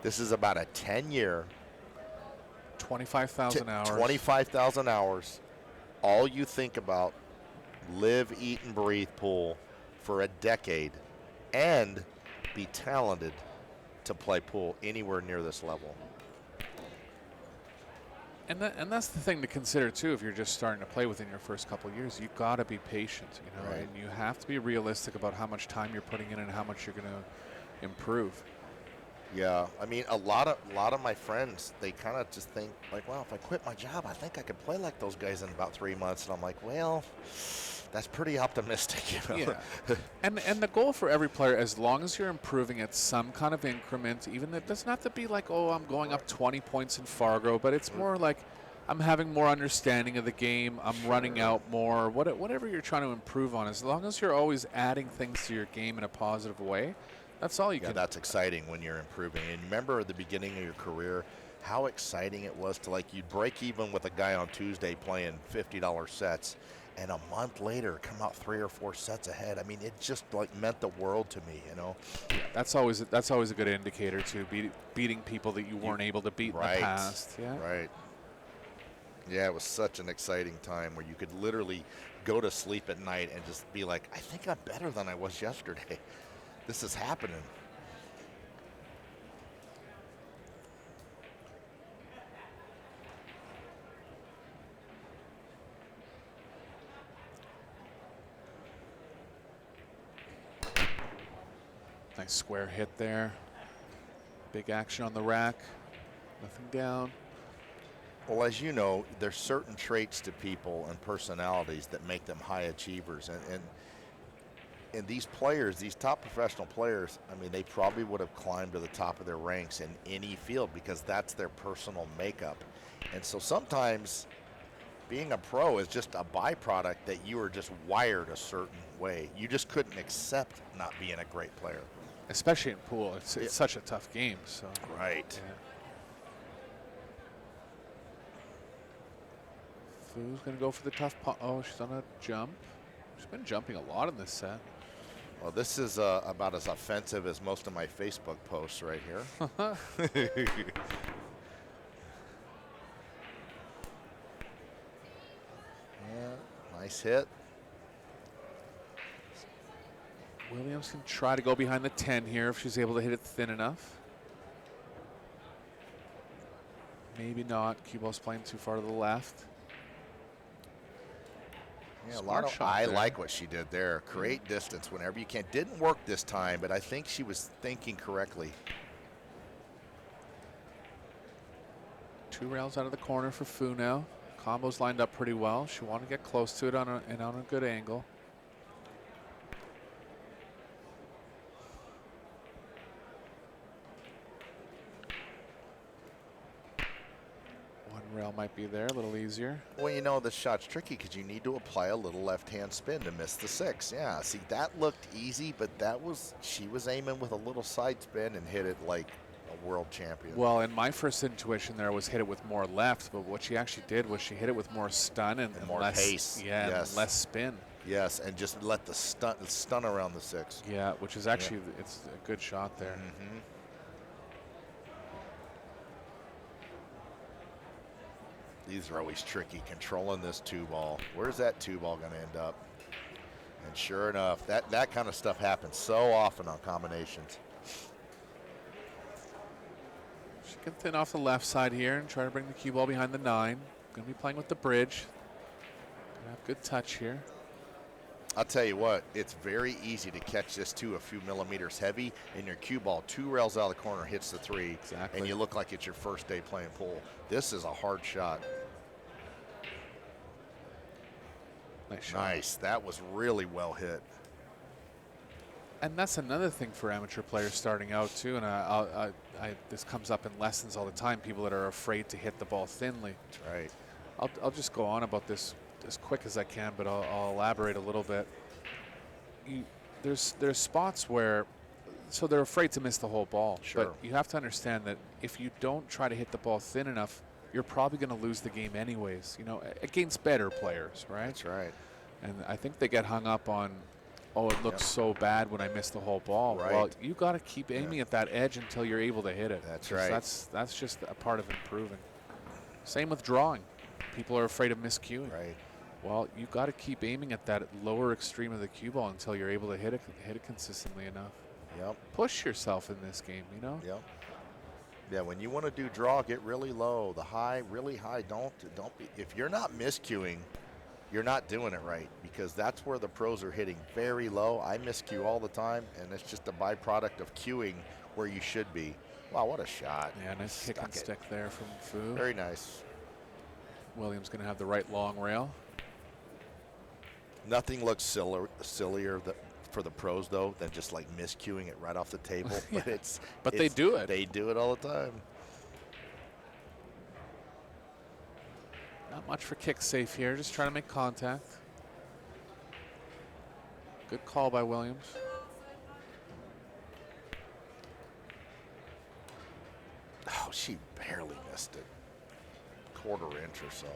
This is about a 10-year, 25,000 hours. 25,000 hours. All you think about, live, eat, and breathe pool for a decade, and be talented to play pool anywhere near this level. And that's the thing to consider too. If you're just starting to play within your first couple of years, you've got to be patient, you know, Right. and you have to be realistic about how much time you're putting in and how much you're going to improve. Yeah, I mean, a lot of my friends, they kind of just think like, well, if I quit my job, I think I could play like those guys in about 3 months. And I'm like, well, that's pretty optimistic, you know. Yeah. and the goal for every player, as long as you're improving at some kind of increment, even it doesn't have to be like, oh, I'm going up 20 points in Fargo, but it's more like I'm having more understanding of the game, I'm running out more, whatever you're trying to improve on. As long as you're always adding things to your game in a positive way, that's all you Yeah, can. that's exciting when you're improving. And remember at the beginning of your career, how exciting it was to, like, you'd break even with a guy on Tuesday playing $50 sets, and a month later come out 3 or 4 sets ahead. I mean, it just like meant the world to me, you know. That's always a good indicator too. Beating people that you weren't able to beat in the past. Yeah. Right. Yeah, it was such an exciting time where you could literally go to sleep at night and just be like, I think I'm better than I was yesterday. This is happening. Nice square hit there. Big action on the rack. Nothing down. Well, as you know, there's certain traits to people and personalities that make them high achievers. And these players, these top professional players, I mean, they probably would have climbed to the top of their ranks in any field because that's their personal makeup. And so sometimes being a pro is just a byproduct that you were just wired a certain way. You just couldn't accept not being a great player. Especially in pool. It's such a tough game. So. Right. Yeah. Fu's going to go for the tough pot. Oh, she's on a jump. She's been jumping a lot in this set. Well, this is about as offensive as most of my Facebook posts right here. Yeah, nice hit. Williams can try to go behind the 10 here if she's able to hit it thin enough. Maybe not. Cue ball's playing too far to the left. Yeah, Smart shot I there. like what she did there. Create distance whenever you can. Didn't work this time, but I think she was thinking correctly. 2 rails out of the corner for Fu now. Combo's lined up pretty well. She wanted to get close to it on a good angle. One rail might be there, a little easier. Well, you know, this shot's tricky because you need to apply a little left-hand spin to miss the 6. Yeah, see, that looked easy, but she was aiming with a little side spin and hit it like a world champion. Well, and my first intuition there was hit it with more left, but what she actually did was she hit it with more stun and more less pace. Yeah, Yes. and less spin. Yes, and just let the stun around the 6. Yeah, which is actually it's a good shot there. Mm-hmm. These are always tricky, controlling this 2-ball. Where's that 2-ball going to end up? And sure enough, that kind of stuff happens so often on combinations. She can thin off the left side here and try to bring the cue ball behind the 9. Going to be playing with the bridge. Gonna have good touch here. I'll tell you what, it's very easy to catch this 2 a few millimeters heavy, and your cue ball 2 rails out of the corner hits the 3, Exactly. and you look like it's your first day playing pool. This is a hard shot. Nice shot. Nice. That was really well hit. And that's another thing for amateur players starting out too. And this comes up in lessons all the time. People that are afraid to hit the ball thinly. That's right. I'll just go on about this as quick as I can, but I'll elaborate a little bit. There's spots where, so they're afraid to miss the whole ball. Sure. But you have to understand that if you don't try to hit the ball thin enough, you're probably going to lose the game anyways. You know, against better players, right? That's right. And I think they get hung up on, oh, it looks so bad when I miss the whole ball. Right. Well, you got to keep aiming at that edge until you're able to hit it. That's 'Cause right. That's just a part of improving. Same with drawing. People are afraid of miscuing. Right. Well, you got to keep aiming at that lower extreme of the cue ball until you're able to hit it consistently enough. Yep. Push yourself in this game, you know. Yep. Yeah, when you want to do draw, get really low. The high, really high. Don't be. If you're not miscuing, you're not doing it right, because that's where the pros are hitting very low. I miscue all the time, and it's just a byproduct of cueing where you should be. Wow, what a shot! Yeah, nice kick Stuck and it. stick there from Fu. Very nice. Williams going to have the right long rail. Nothing looks sillier for the pros though than just like miscuing it right off the table. Yeah. But They do it. They do it all the time. Not much for kick safe here, just trying to make contact. Good call by Williams. Oh, she barely missed it. Quarter inch or so.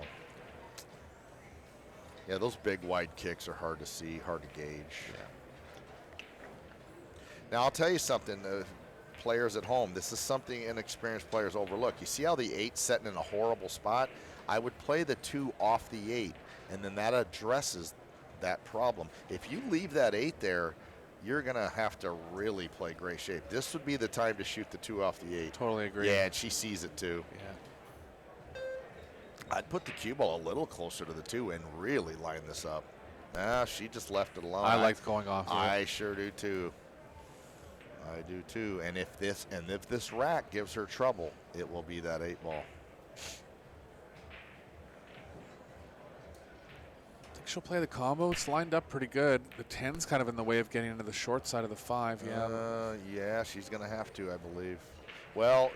Yeah, those big wide kicks are hard to see, hard to gauge. Yeah. Now, I'll tell you something, players at home, this is something inexperienced players overlook. You see how the 8's setting in a horrible spot? I would play the 2 off the 8, and then that addresses that problem. If you leave that 8 there, you're going to have to really play great shape. This would be the time to shoot the 2 off the 8. Totally agree. Yeah, and she sees it too. Yeah. I'd put the cue ball a little closer to the 2 and really line this up. Nah, she just left it alone. I liked going off. I sure do too. I do too. And if this rack gives her trouble, it will be that 8 ball. I think she'll play the combo. It's lined up pretty good. The 10's kind of in the way of getting into the short side of the 5. Yeah. Yeah, she's going to have to, I believe. Well,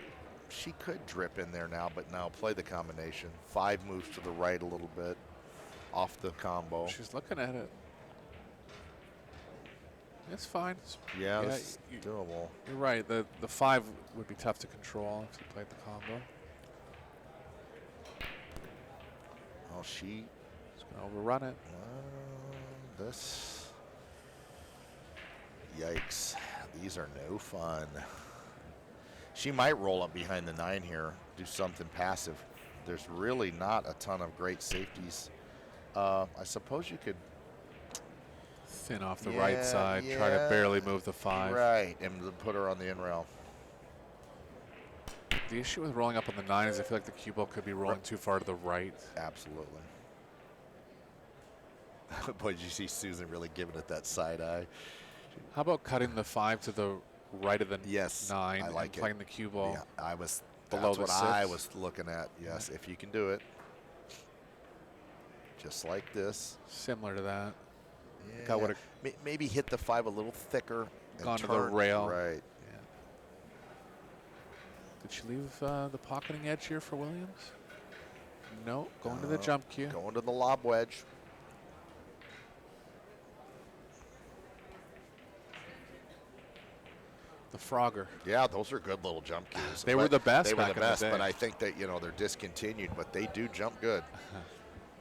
she could drip in there now, but now play the combination. 5 moves to the right a little bit off the combo. She's looking at it. It's fine. Yeah, yeah, this is doable. You're right. The 5 would be tough to control if you played the combo. Oh, she. Just going to overrun it. This. Yikes. These are no fun. She might roll up behind the 9 here, do something passive. There's really not a ton of great safeties. I suppose you could. Thin off the right side. Try to barely move the 5. Right, and put her on the in rail. The issue with rolling up on the 9 is I feel like the cue ball could be rolling too far to the right. Absolutely. Boy, did you see Susan really giving it that side eye? How about cutting the 5 to the right of the Yes, 9 I like and it. playing the cue ball? Yeah, I was below that's the what I 6. was looking at. Yes, if you can do it. Just like this. Similar to that. Yeah, I would have maybe hit the 5 a little thicker and gone to the turn rail. right. Yeah. Did she leave the pocketing edge here for Williams? No, going to the jump cue. Going to the lob wedge. The Frogger. Yeah, those are good little jump cues. They were the best They were back the in the best, day. but I think that, they're discontinued, but they do jump good.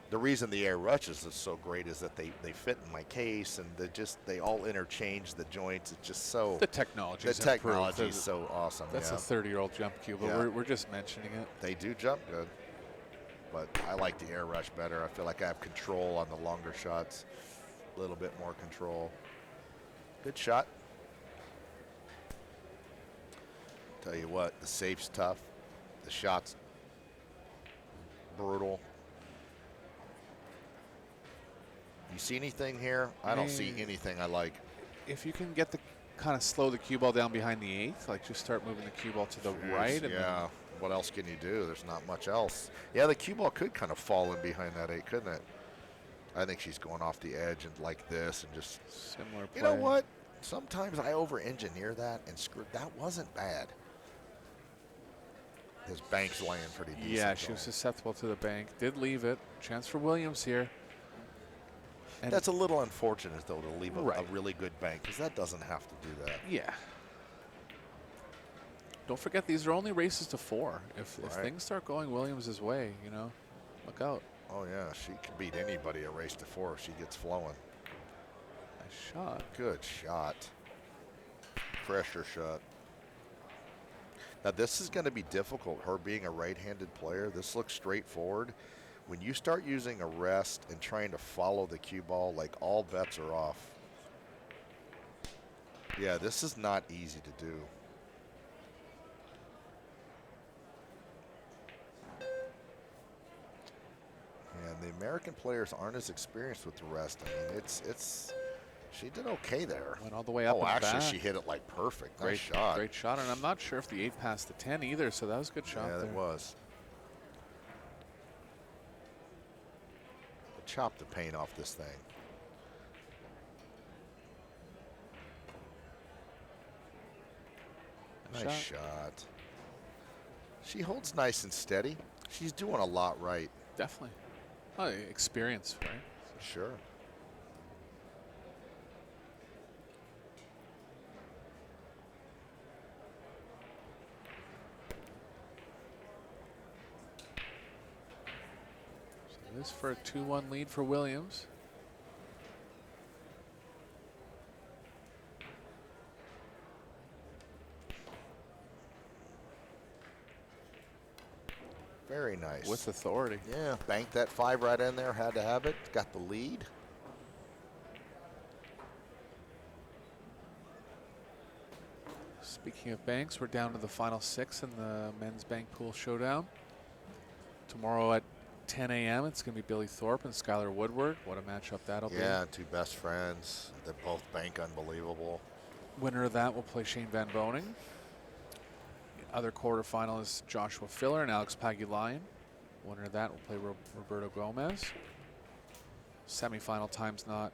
The reason the air rushes is so great is that they fit in my case, and they all interchange the joints. It's just so The technology. the technology is so awesome. That's yeah. a 30-year-old jump cue, but Yeah. we're just mentioning it. They do jump good, but I like the air rush better. I feel like I have control on the longer shots, a little bit more control. Good shot. Tell you what, the safe's tough. The shot's brutal. You see anything here? I don't see anything I like. If you can get the kind of slow the cue ball down behind the 8th, like just start moving the cue ball to the right. And Yeah. What else can you do? There's not much else. Yeah, the cue ball could kind of fall in behind that 8, couldn't it? I think she's going off the edge and like this and just. Similar play. You know what? Sometimes I over-engineer that and screw. That wasn't bad. His bank's laying pretty decent. Yeah, she was susceptible to the bank. Did leave it. Chance for Williams here. And That's a little unfortunate, though, to leave a Right. really good bank, because that doesn't have to do that. yeah. Don't forget, these are only races to 4. If Right. things start going Williams' way, look out. Oh, yeah, she can beat anybody a race to 4 if she gets flowing. Nice shot. Good shot. Pressure shot. Now, this is going to be difficult, her being a right-handed player. This looks straightforward. When you start using a rest and trying to follow the cue ball, like, all bets are off. Yeah, this is not easy to do. And the American players aren't as experienced with the rest. I mean, she did okay there. Went all the way up Oh, and actually, back. she hit it like perfect. Great Nice shot. Great shot, and I'm not sure if the 8 passed the 10 either, so that was a good shot Yeah, there. it was. Chop the paint off this thing. Nice shot. She holds nice and steady. She's doing a lot right. Definitely. Oh, experience, right? Sure. So this for a 2-1 lead for Williams. Very nice. With authority. Yeah, banked that 5 right in there. Had to have it. Got the lead. Speaking of banks, we're down to the final 6 in the men's bank pool showdown. Tomorrow at 10 a.m. it's going to be Billy Thorpe and Skylar Woodward. What a matchup that'll be. Yeah, 2 best friends. They both bank unbelievable. Winner of that will play Shane Van Boning. The other quarterfinal is Joshua Filler and Alex Pagulayan. Winner of that will play Roberto Gomez. Semi-final times not,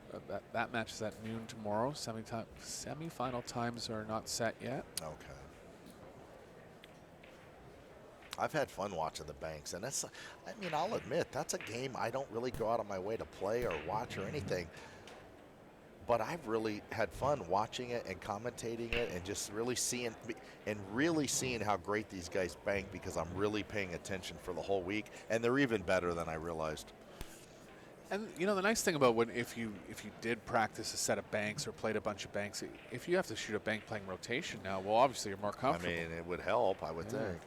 that match is at noon tomorrow. Semi-final times are not set yet. Okay. I've had fun watching the banks, and that's, I mean, I'll admit, that's a game I don't really go out of my way to play or watch or anything. But I've really had fun watching it and commentating it and just really seeing how great these guys bank, because I'm really paying attention for the whole week, and they're even better than I realized. And the nice thing about if you did practice a set of banks or played a bunch of banks, if you have to shoot a bank playing rotation now, well, obviously you're more comfortable. I mean, it would help, I would think.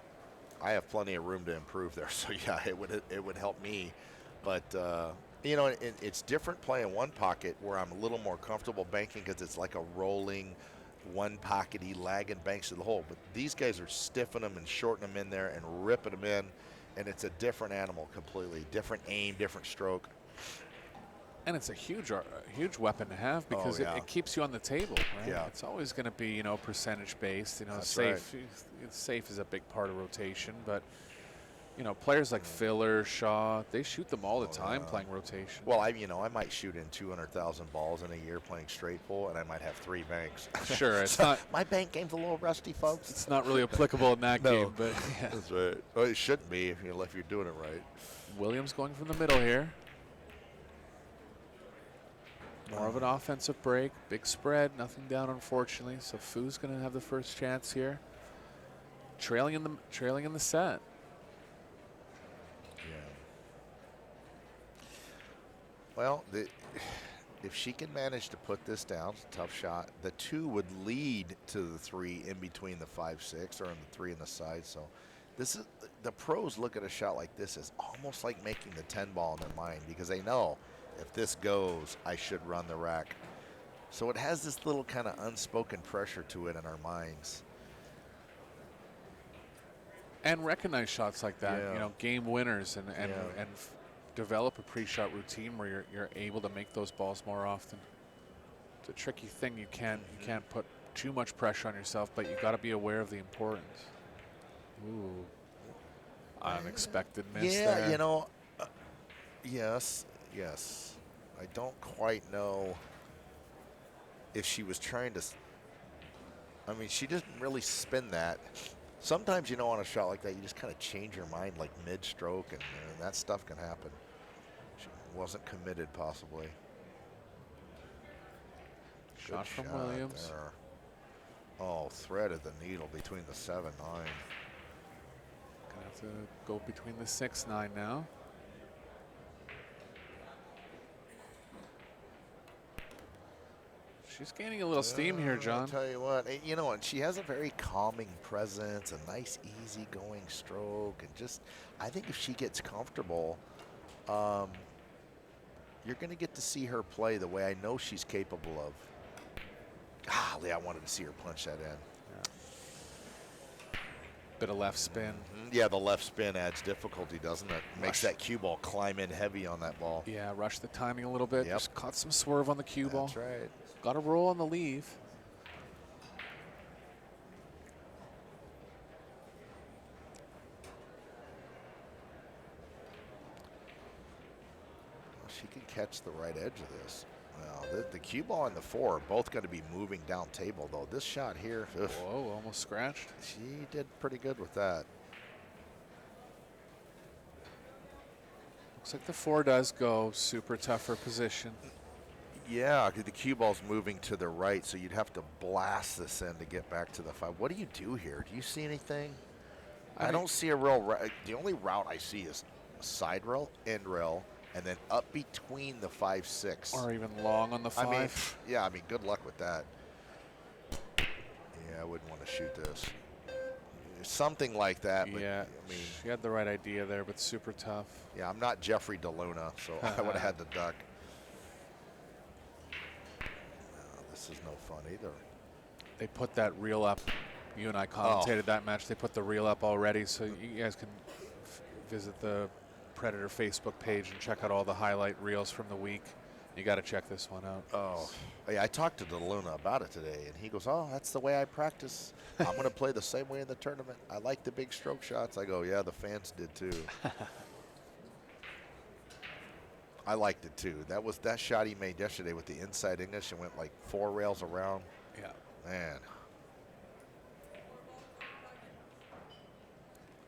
I have plenty of room to improve there, so yeah, it would help me. But it's different playing one pocket where I'm a little more comfortable banking, because it's like a rolling one pockety lagging banks to the hole. But these guys are stiffing them and shortening them in there and ripping them in, and it's a different animal completely. Different aim, different stroke. And it's a huge weapon to have because yeah. it keeps you on the table, right? Yeah. It's always going to be, you know, percentage based. You know, That's safe. Safe is a big part of rotation, but you know, players like Filler, Shaw, they shoot them all the time playing rotation. Well, I might shoot in 200,000 balls in a year playing straight pull, and I might have 3 banks. Sure, it's So not. my bank game's a little rusty, folks. It's not really applicable in that No. game, but yeah. That's right. Well, it shouldn't be if you're doing it right. Williams going from the middle here. More of an offensive break, big spread, nothing down unfortunately. So Fu's going to have the first chance here. Trailing in the set. Yeah. Well, if she can manage to put this down, it's a tough shot. The 2 would lead to the 3 in between the 5-6 or in the 3 in the side. So this is the pros look at a shot like this as almost like making the 10 ball in their mind because they know if this goes, I should run the rack. So it has this little kind of unspoken pressure to it in our minds. And recognize shots like that, Yeah. you know, game winners and Yeah. develop a pre-shot routine where you're able to make those balls more often. It's a tricky thing. You can't put too much pressure on yourself, but you got to be aware of the importance. Ooh, unexpected miss there. Yeah, you know, yes. I don't quite know if she was trying to. I mean, she didn't really spin that. Sometimes, you know, on a shot like that, you just kind of change your mind like mid-stroke, and that stuff can happen. She wasn't committed, possibly. Shot Good from Williams. there. Oh, threaded the needle between the 7-9. Gonna have to go between the 6-9 now. She's gaining a little steam here, John. I'll tell you what, you know, and she has a very calming presence, a nice, easy-going stroke, and just, I think if she gets comfortable, you're going to get to see her play the way I know she's capable of. Golly, I wanted to see her punch that in. Bit of left spin. Yeah, the left spin adds difficulty, doesn't it? Makes that cue ball climb in heavy on that ball. Yeah, rush the timing a little bit. Yep. Just caught some swerve on the cue ball. That's right. Got to roll on the leave. Well, she can catch the right edge of this. Well, the cue ball and the 4 are both going to be moving down table, though. This shot here, Whoa, almost scratched. she did pretty good with that. Looks like the 4 does go. Super tougher position. Yeah, the cue ball's moving to the right, so you'd have to blast this in to get back to the 5. What do you do here? Do you see anything? I don't see a real route. The only route I see is side rail, end rail, and then up between the 5-6. Or even long on the 5. I mean, good luck with that. Yeah, I wouldn't want to shoot this. Something like that. But, Yeah, I mean, she had the right idea there, but super tough. yeah, I'm not Jeffrey DeLuna, so I would have had to duck. No, this is no fun either. They put that reel up. You and I commentated that match. They put the reel up already, so you guys can visit the Predator Facebook page and check out all the highlight reels from the week. You got to check this one out. Oh, yeah, I talked to DeLuna about it today, and he goes, "Oh, that's the way I practice. I'm going to play the same way in the tournament. I like the big stroke shots." I go, "Yeah, the fans did too." I liked it too. That shot he made yesterday with the inside English and went like 4 rails around. Yeah. Man.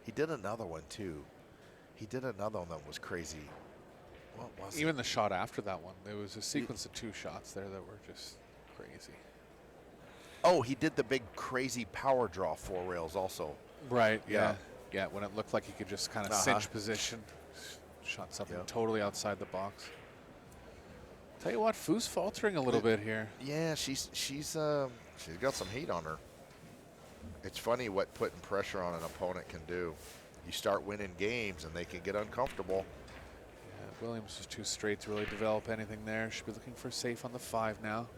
He did another one too. He did another one that was crazy. What was Even it? the shot after that one, there was a sequence of 2 shots there that were just crazy. Oh, he did the big crazy power draw 4 rails also. Right. Yeah. Yeah. When it looked like he could just kind of cinch position, shot something totally outside the box. Tell you what, Fu's faltering a little bit here. Yeah, she's got some heat on her. It's funny what putting pressure on an opponent can do. You start winning games and they can get uncomfortable. Yeah, Williams was too straight to really develop anything there. Should be looking for safe on the 5 now.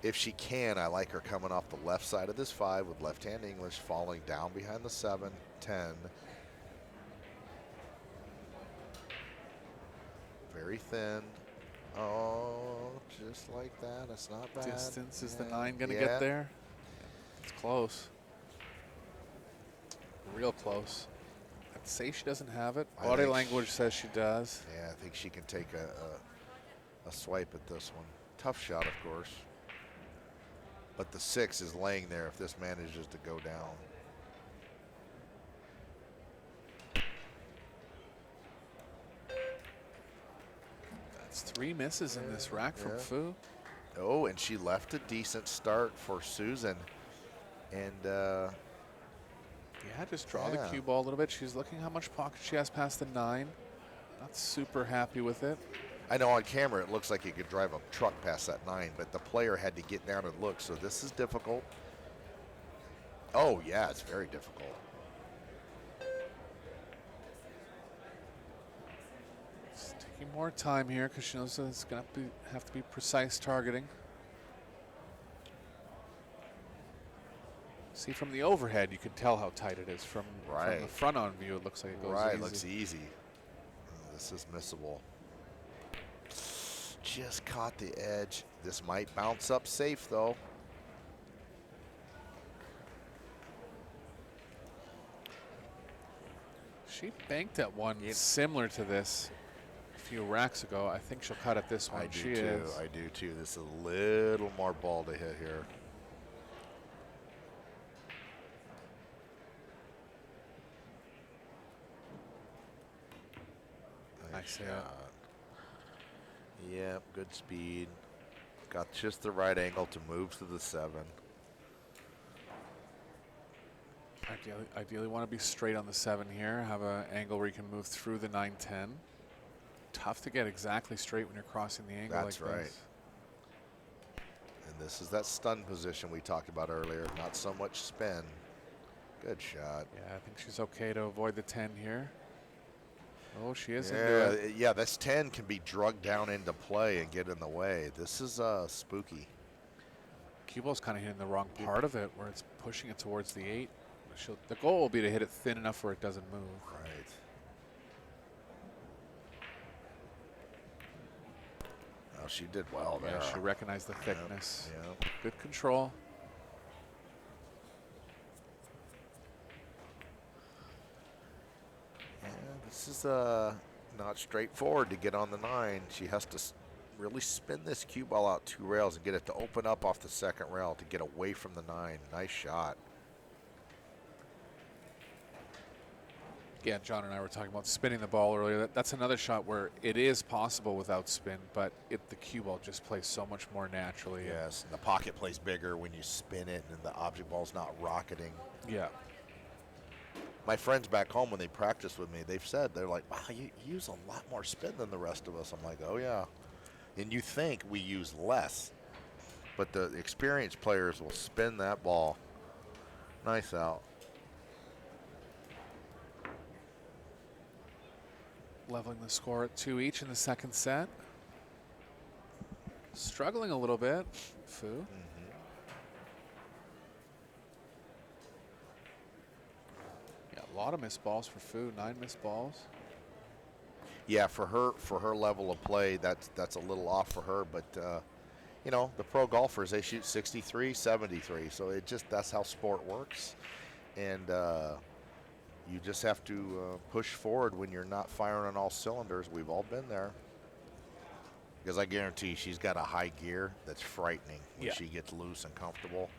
If she can, I like her coming off the left side of this 5 with left-hand English, falling down behind the 7, 10. Very thin. Oh, just like that. That's not bad. Distance, is the 9 going to get there? It's close. Real close. I'd say she doesn't have it. Body language says she does. Yeah, I think she can take a swipe at this one. Tough shot, of course. But the 6 is laying there if this manages to go down. That's 3 misses in this rack from Fu. Oh, and she left a decent start for Susan. And yeah, just draw the cue ball a little bit. She's looking how much pocket she has past the 9. Not super happy with it. I know on camera it looks like you could drive a truck past that 9, but the player had to get down and look, so this is difficult. Oh, yeah, it's very difficult. It's taking more time here because she knows that it's going to have to be precise targeting. See, from the overhead, you can tell how tight it is. From the front-on view, it looks like it goes easy. Right, looks easy. This is missable. Just caught the edge. This might bounce up safe, though. She banked at one similar to this a few racks ago. I think she'll cut at this one. I do too. I do too. This is a little more ball to hit here. Nice hit. Yep, good speed. Got just the right angle to move to the 7. Ideally want to be straight on the 7 here. Have an angle where you can move through the 9-10. Tough to get exactly straight when you're crossing the angle. That's like right. This. And this is that stun position we talked about earlier. Not so much spin. Good shot. Yeah, I think she's okay to avoid the 10 here. Oh, she is into it. Yeah, this 10 can be drugged down into play and get in the way. This is spooky. Cue ball's kind of hitting the wrong part of it where it's pushing it towards the 8. The goal will be to hit it thin enough where it doesn't move. Right. Oh, she did well there. Yeah, she recognized the thickness. Yep. Good control. Yeah, this is not straightforward to get on the 9. She has to really spin this cue ball out 2 rails and get it to open up off the 2nd rail to get away from the 9. Nice shot. Yeah, John and I were talking about spinning the ball earlier. That's another shot where it is possible without spin, but the cue ball just plays so much more naturally. Yes, and the pocket plays bigger when you spin it and the object ball's not rocketing. Yeah. My friends back home, when they practice with me, they've said, they're like, wow, you use a lot more spin than the rest of us. I'm like, oh, yeah. And you think we use less, but the experienced players will spin that ball. Nice out. Leveling the score at 2 each in the 2nd set. Struggling a little bit, Fu. Yeah, a lot of missed balls for Fu. 9 missed balls. Yeah, for her level of play, that's a little off for her. But you know, the pro golfers, they shoot 63, 73. So that's how sport works, and you just have to push forward when you're not firing on all cylinders. We've all been there. Because I guarantee she's got a high gear that's frightening when she gets loose and comfortable.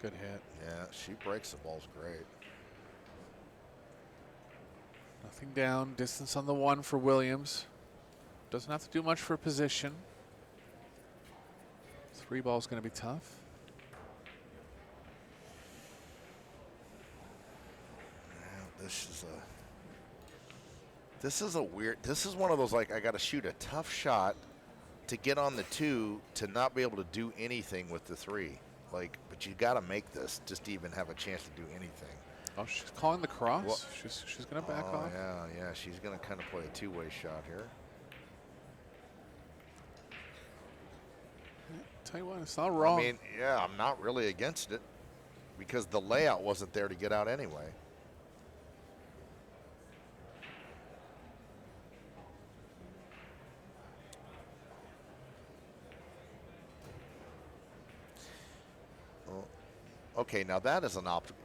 Good hit. Yeah, she breaks the balls great. Nothing down. Distance on the 1 for Williams. Doesn't have to do much for position. 3 ball's going to be tough. This is a weird. This is one of those, like, I got to shoot a tough shot to get on the 2 to not be able to do anything with the 3. Like, but you got to make this just to even have a chance to do anything. Oh, she's calling the cross. Well, she's going to back off. Yeah. She's going to kind of play a 2-way shot here. Tell you what, it's not wrong. I mean, yeah, I'm not really against it because the layout wasn't there to get out anyway. Okay, now that is an option.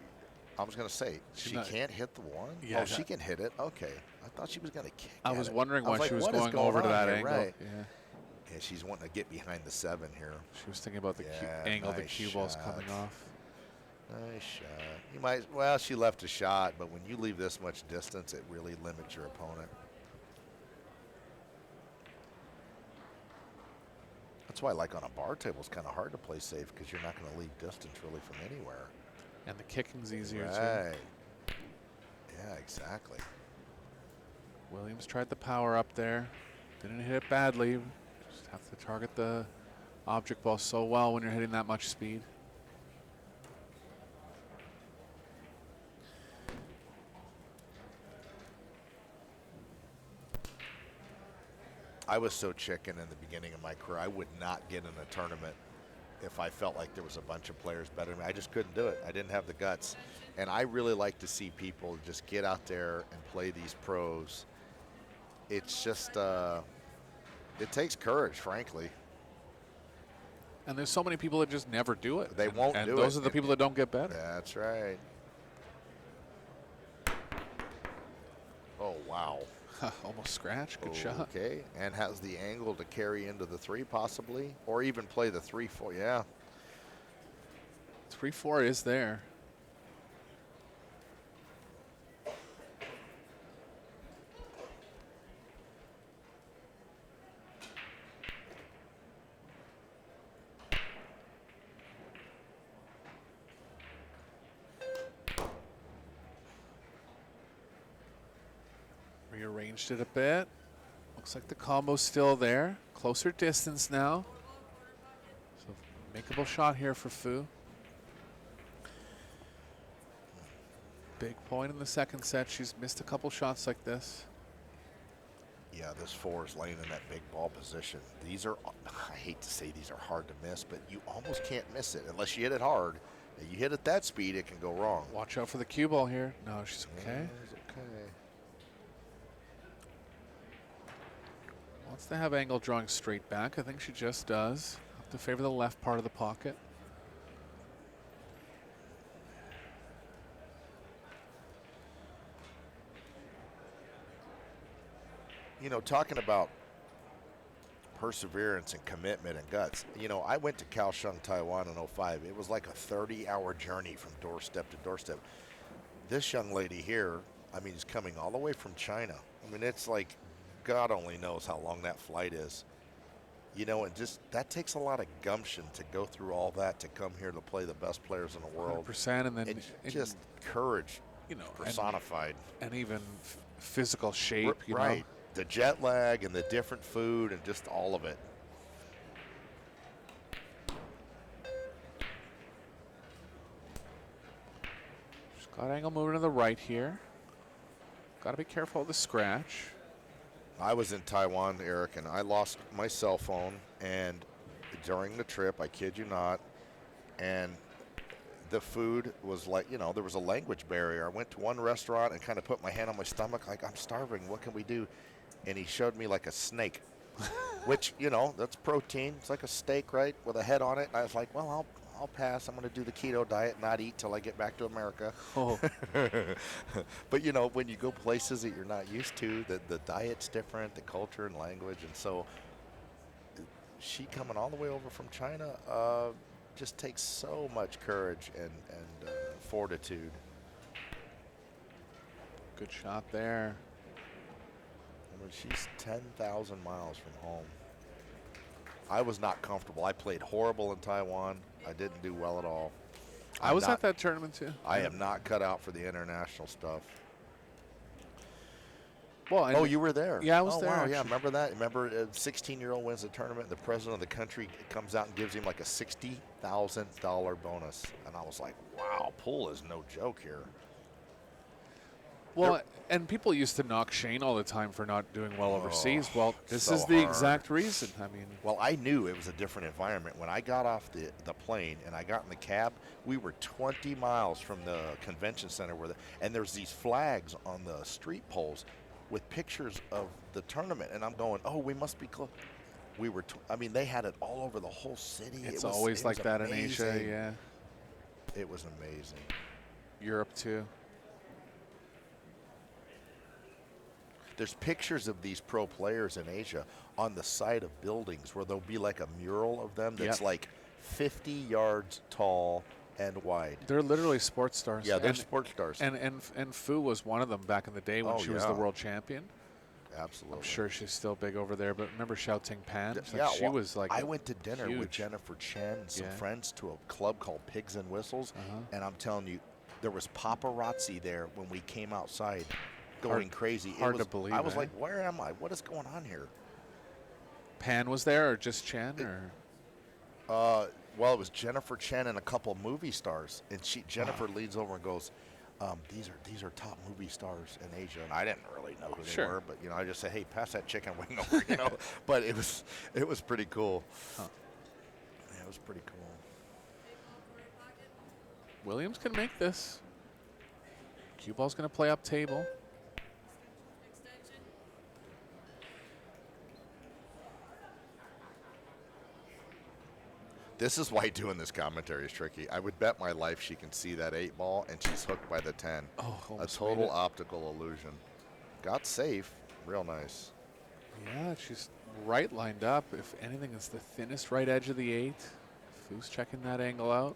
I was going to say, she can't hit the 1? Yeah, oh, she can hit it. Okay. I thought she was going to kick I at was it. wondering why like, she was what is going over to that here? angle. Right. Yeah. Yeah, she's wanting to get behind the 7 here. She was thinking about the Yeah, angle the nice cue ball's shot. coming off. Nice shot. You might, well, she left a shot, but when you leave this much distance, it really limits your opponent. That's why, like, on a bar table, it's kind of hard to play safe because you're not going to leave distance really from anywhere. And the kicking's easier, Right. too. Yeah, exactly. Williams tried the power up there. Didn't hit it badly. Just have to target the object ball so well when you're hitting that much speed. I was so chicken in the beginning of my career. I would not get in a tournament if I felt like there was a bunch of players better than me. I just couldn't do it. I didn't have the guts. And I really like to see people just get out there and play these pros. It's just, it takes courage, frankly. And there's so many people that just never do it. They won't and do it. those are the people that don't get better. That's right. Oh, wow. Almost scratch. Good shot. Okay, and has the angle to carry into the 3 possibly, or even play the 3-4. Yeah. 3-4 is there. Rearranged it a bit. Looks like the combo's still there. Closer distance now. So makeable shot here for Fu. Big point in the second set. She's missed a couple shots like this. Yeah, this 4 is laying in that big ball position. These are, I hate to say these are hard to miss, but you almost can't miss it unless you hit it hard. If you hit it that speed, it can go wrong. Watch out for the cue ball here. No, she's okay. Yeah, it's okay. Wants to have angle drawing straight back. I think she just does. Have to favor the left part of the pocket. You know, talking about perseverance and commitment and guts, you know, I went to Kaohsiung, Taiwan in '05. It was like a 30-hour journey from doorstep to doorstep. This young lady here, I mean, is coming all the way from China. I mean, it's like God only knows how long that flight is. You know, and just that takes a lot of gumption to go through all that to come here to play the best players in the world. 100%, and then And just courage, you know, personified. and even physical shape. You right. know? The jet lag and the different food and just all of it. She's got angle moving to the right here. Got to be careful of the scratch. I was in Taiwan, Eric, and I lost my cell phone, and during the trip, I kid you not, and the food was like, you know, there was a language barrier. I went to one restaurant and kind of put my hand on my stomach like, I'm starving, what can we do? And he showed me like a snake, which, you know, that's protein. It's like a steak, right, with a head on it. And I was like, well, I'll pass. I'm going to do the keto diet, not eat till I get back to America. Oh. But, you know, when you go places that you're not used to, the diet's different, the culture and language. And so she coming all the way over from China just takes so much courage and fortitude. Good shot there. I mean, she's 10,000 miles from home. I was not comfortable. I played horrible in Taiwan. I didn't do well at all. I was at that tournament too. I am not cut out for the international stuff. Well, and Oh, you were there. Yeah, I was oh, there, Wow, yeah, actually. remember that? Remember, a 16-year-old wins the tournament, and the president of the country comes out and gives him like a $60,000 bonus, and I was like, wow, pool is no joke here. Well, and people used to knock Shane all the time for not doing well overseas. Well, this so is the hard. exact reason. I mean, Well, I knew it was a different environment. When I got off the plane and I got in the cab, we were 20 miles from the convention center and there's these flags on the street poles with pictures of the tournament. And I'm going, oh, we must be close. We were, I mean, they had it all over the whole city. it's It was, always it like was that in Asia. amazing. Yeah, It was amazing. Europe too. There's pictures of these pro players in Asia on the side of buildings where there'll be like a mural of them that's Yep. like 50 yards tall and wide. They're literally sports stars. Yeah, they're and, sports stars. and Fu was one of them back in the day when Oh, she was the yeah. world champion. Absolutely. I'm sure she's still big over there. But remember Xiao Ting Pan? Like Yeah, she well, was like. I went to dinner with huge. Jennifer Chen and some Yeah. friends to a club called Pigs and Whistles, and I'm telling you, there was paparazzi there when we came outside, going crazy. hard to believe, I was eh? like, where am I? What is going on here? Pan was there, or just Chen, or Well, it was Jennifer Chen and a couple movie stars, and Jennifer leads over and goes, these are top movie stars in Asia, and I didn't really know who they Sure. were, but I just said, hey, pass that chicken wing over, But it was pretty cool. Huh. Yeah, it was pretty cool. Williams can make this. Cue ball's going to play up table. This is why doing this commentary is tricky. I would bet my life she can see that 8 ball, and she's hooked by the 10. Oh, a almost total made it. optical illusion. Got safe. Real nice. Yeah, she's right lined up. If anything, it's the thinnest right edge of the 8. Fu's checking that angle out.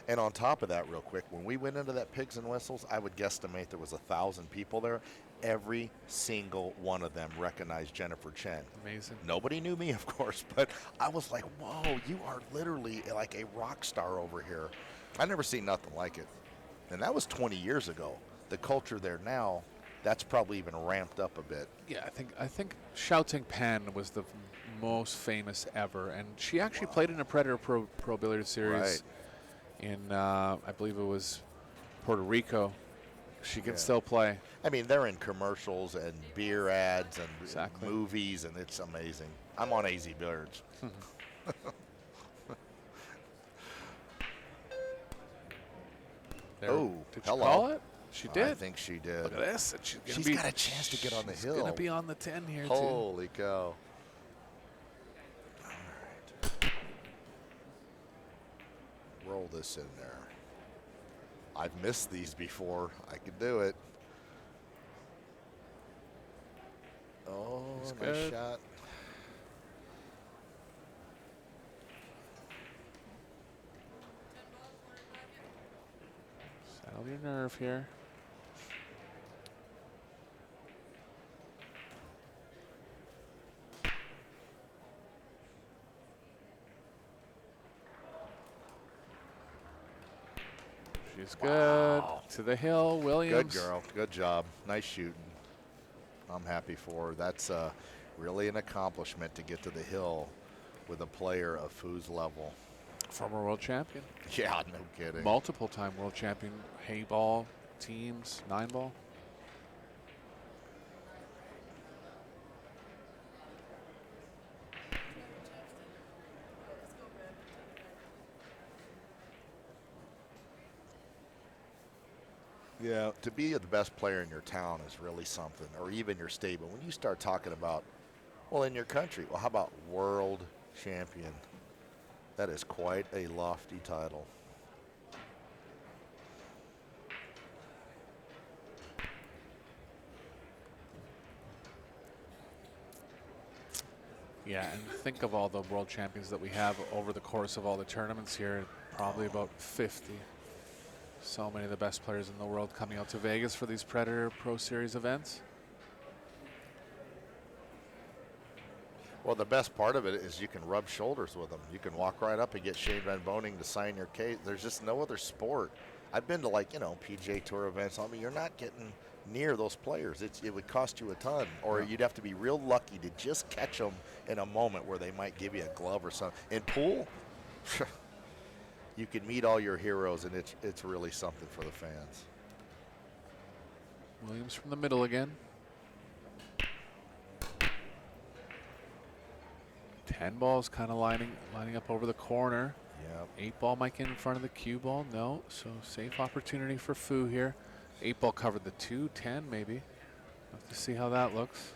And on top of that, real quick, when we went into that Pigs and Whistles, I would guesstimate there was 1,000 people there. Every single one of them recognized Jennifer Chen. Amazing. Nobody knew me, of course, but I was like, whoa, you are literally like a rock star over here. I've never seen nothing like it. And that was 20 years ago. The culture there now, that's probably even ramped up a bit. Yeah, I think Xiao Ting Pan was the most famous ever, and she actually played in a Predator Pro Billiard Series in, I believe it was Puerto Rico. She can still play. I mean, they're in commercials and beer ads and Exactly. movies, and it's amazing. I'm on AZ Billiards. There. Oh, Did she hello. call it? She did. I think she did. Look at this. And she's She's got a chance to get on the She's hill. going to be on the 10 here, too. Holy cow. All right. Roll this in there. I've missed these before. I could do it. Oh, That's nice good. shot. Settle your nerve here. She's good. Wow. To the hill, Williams. Good girl. Good job. Nice shooting. I'm happy for her. That's really an accomplishment to get to the hill with a player of Fu's level. Former world champion. Yeah, no kidding. Multiple-time world champion. Hay ball, teams, 9-ball. Yeah, to be the best player in your town is really something, or even your state. But when you start talking about, well, in your country, well, how about world champion? That is quite a lofty title. Yeah, and think of all the world champions that we have over the course of all the tournaments here. Probably about 50. So many of the best players in the world coming out to Vegas for these Predator Pro Series events. Well, the best part of it is you can rub shoulders with them. You can walk right up and get Shane Van Boning to sign your case. There's just no other sport. I've been to, like, PGA Tour events. I mean, you're not getting near those players. It would cost you a ton, or you'd have to be real lucky to just catch them in a moment where they might give you a glove or something. In pool, you can meet all your heroes, and it's really something for the fans. Williams from the middle again. 10 balls kind of lining up over the corner. Yep. 8 ball might get in front of the cue ball. No, so safe opportunity for Fu here. 8 ball covered the 2, 10 maybe. Have to see how that looks.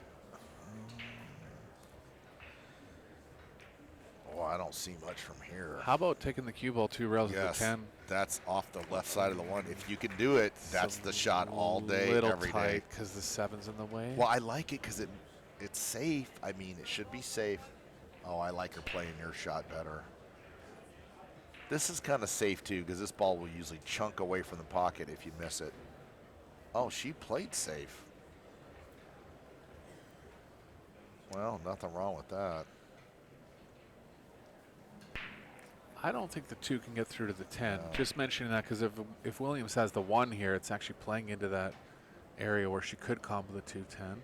Oh, I don't see much from here. How about taking the cue ball 2 rails at the 10? That's off the left side of the one. If you can do it, that's the shot all day, little every tight day. because the 7's in the way. Well, I like it because it's safe. I mean, it should be safe. Oh, I like her playing your shot better. This is kind of safe, too, because this ball will usually chunk away from the pocket if you miss it. Oh, she played safe. Well, nothing wrong with that. I don't think the 2 can get through to the 10. No. Just mentioning that because if Williams has the 1 here, it's actually playing into that area where she could combo the 2, 10.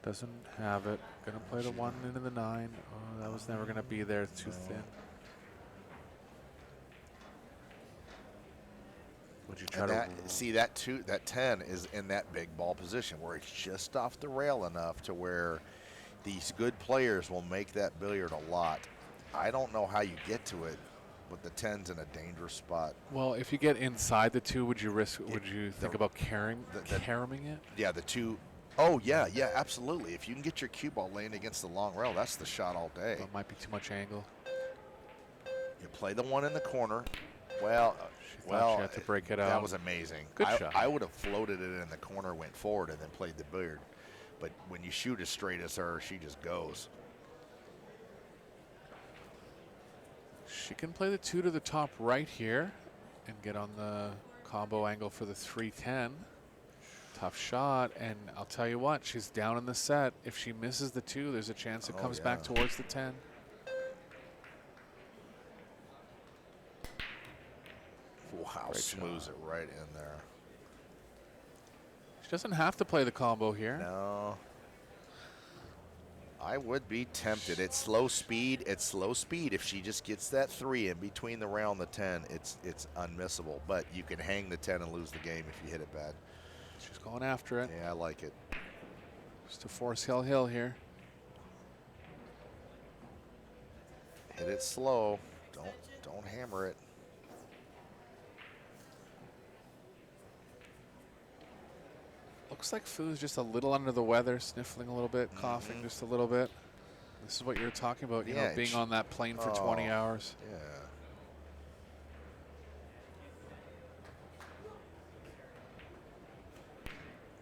Doesn't have it. Gonna play the 1 into the 9. Oh, that was never gonna be there. It's too thin. Would you try to see that 10 is in that big ball position where it's just off the rail enough to where these good players will make that billiard a lot. I don't know how you get to it with the 10s in a dangerous spot. Well, if you get inside the 2, would you think about carrying it? Yeah, the 2. Oh yeah, absolutely. If you can get your cue ball laying against the long rail, that's the shot all day. That might be too much angle. You play the 1 in the corner. Well, she had to break it out. That was amazing. Good shot. I would have floated it in the corner, went forward, and then played the billiard. But when you shoot as straight as her, she just goes. She can play the 2 to the top right here and get on the combo angle for the 3-10. Tough shot, and I'll tell you what, she's down in the set. If she misses the 2, there's a chance it comes back towards the 10. Wow, Great smooths shot. it right in there. She doesn't have to play the combo here. No. I would be tempted. It's slow speed. If she just gets that 3 in between the rail and the 10, it's unmissable. But you can hang the 10 and lose the game if you hit it bad. She's going after it. Yeah, I like it. Just to force hill here. Hit it slow. Don't hammer it. Looks like Fu's just a little under the weather, sniffling a little bit, coughing just a little bit. This is what you were talking about, you know, being on that plane for 20 hours. Yeah.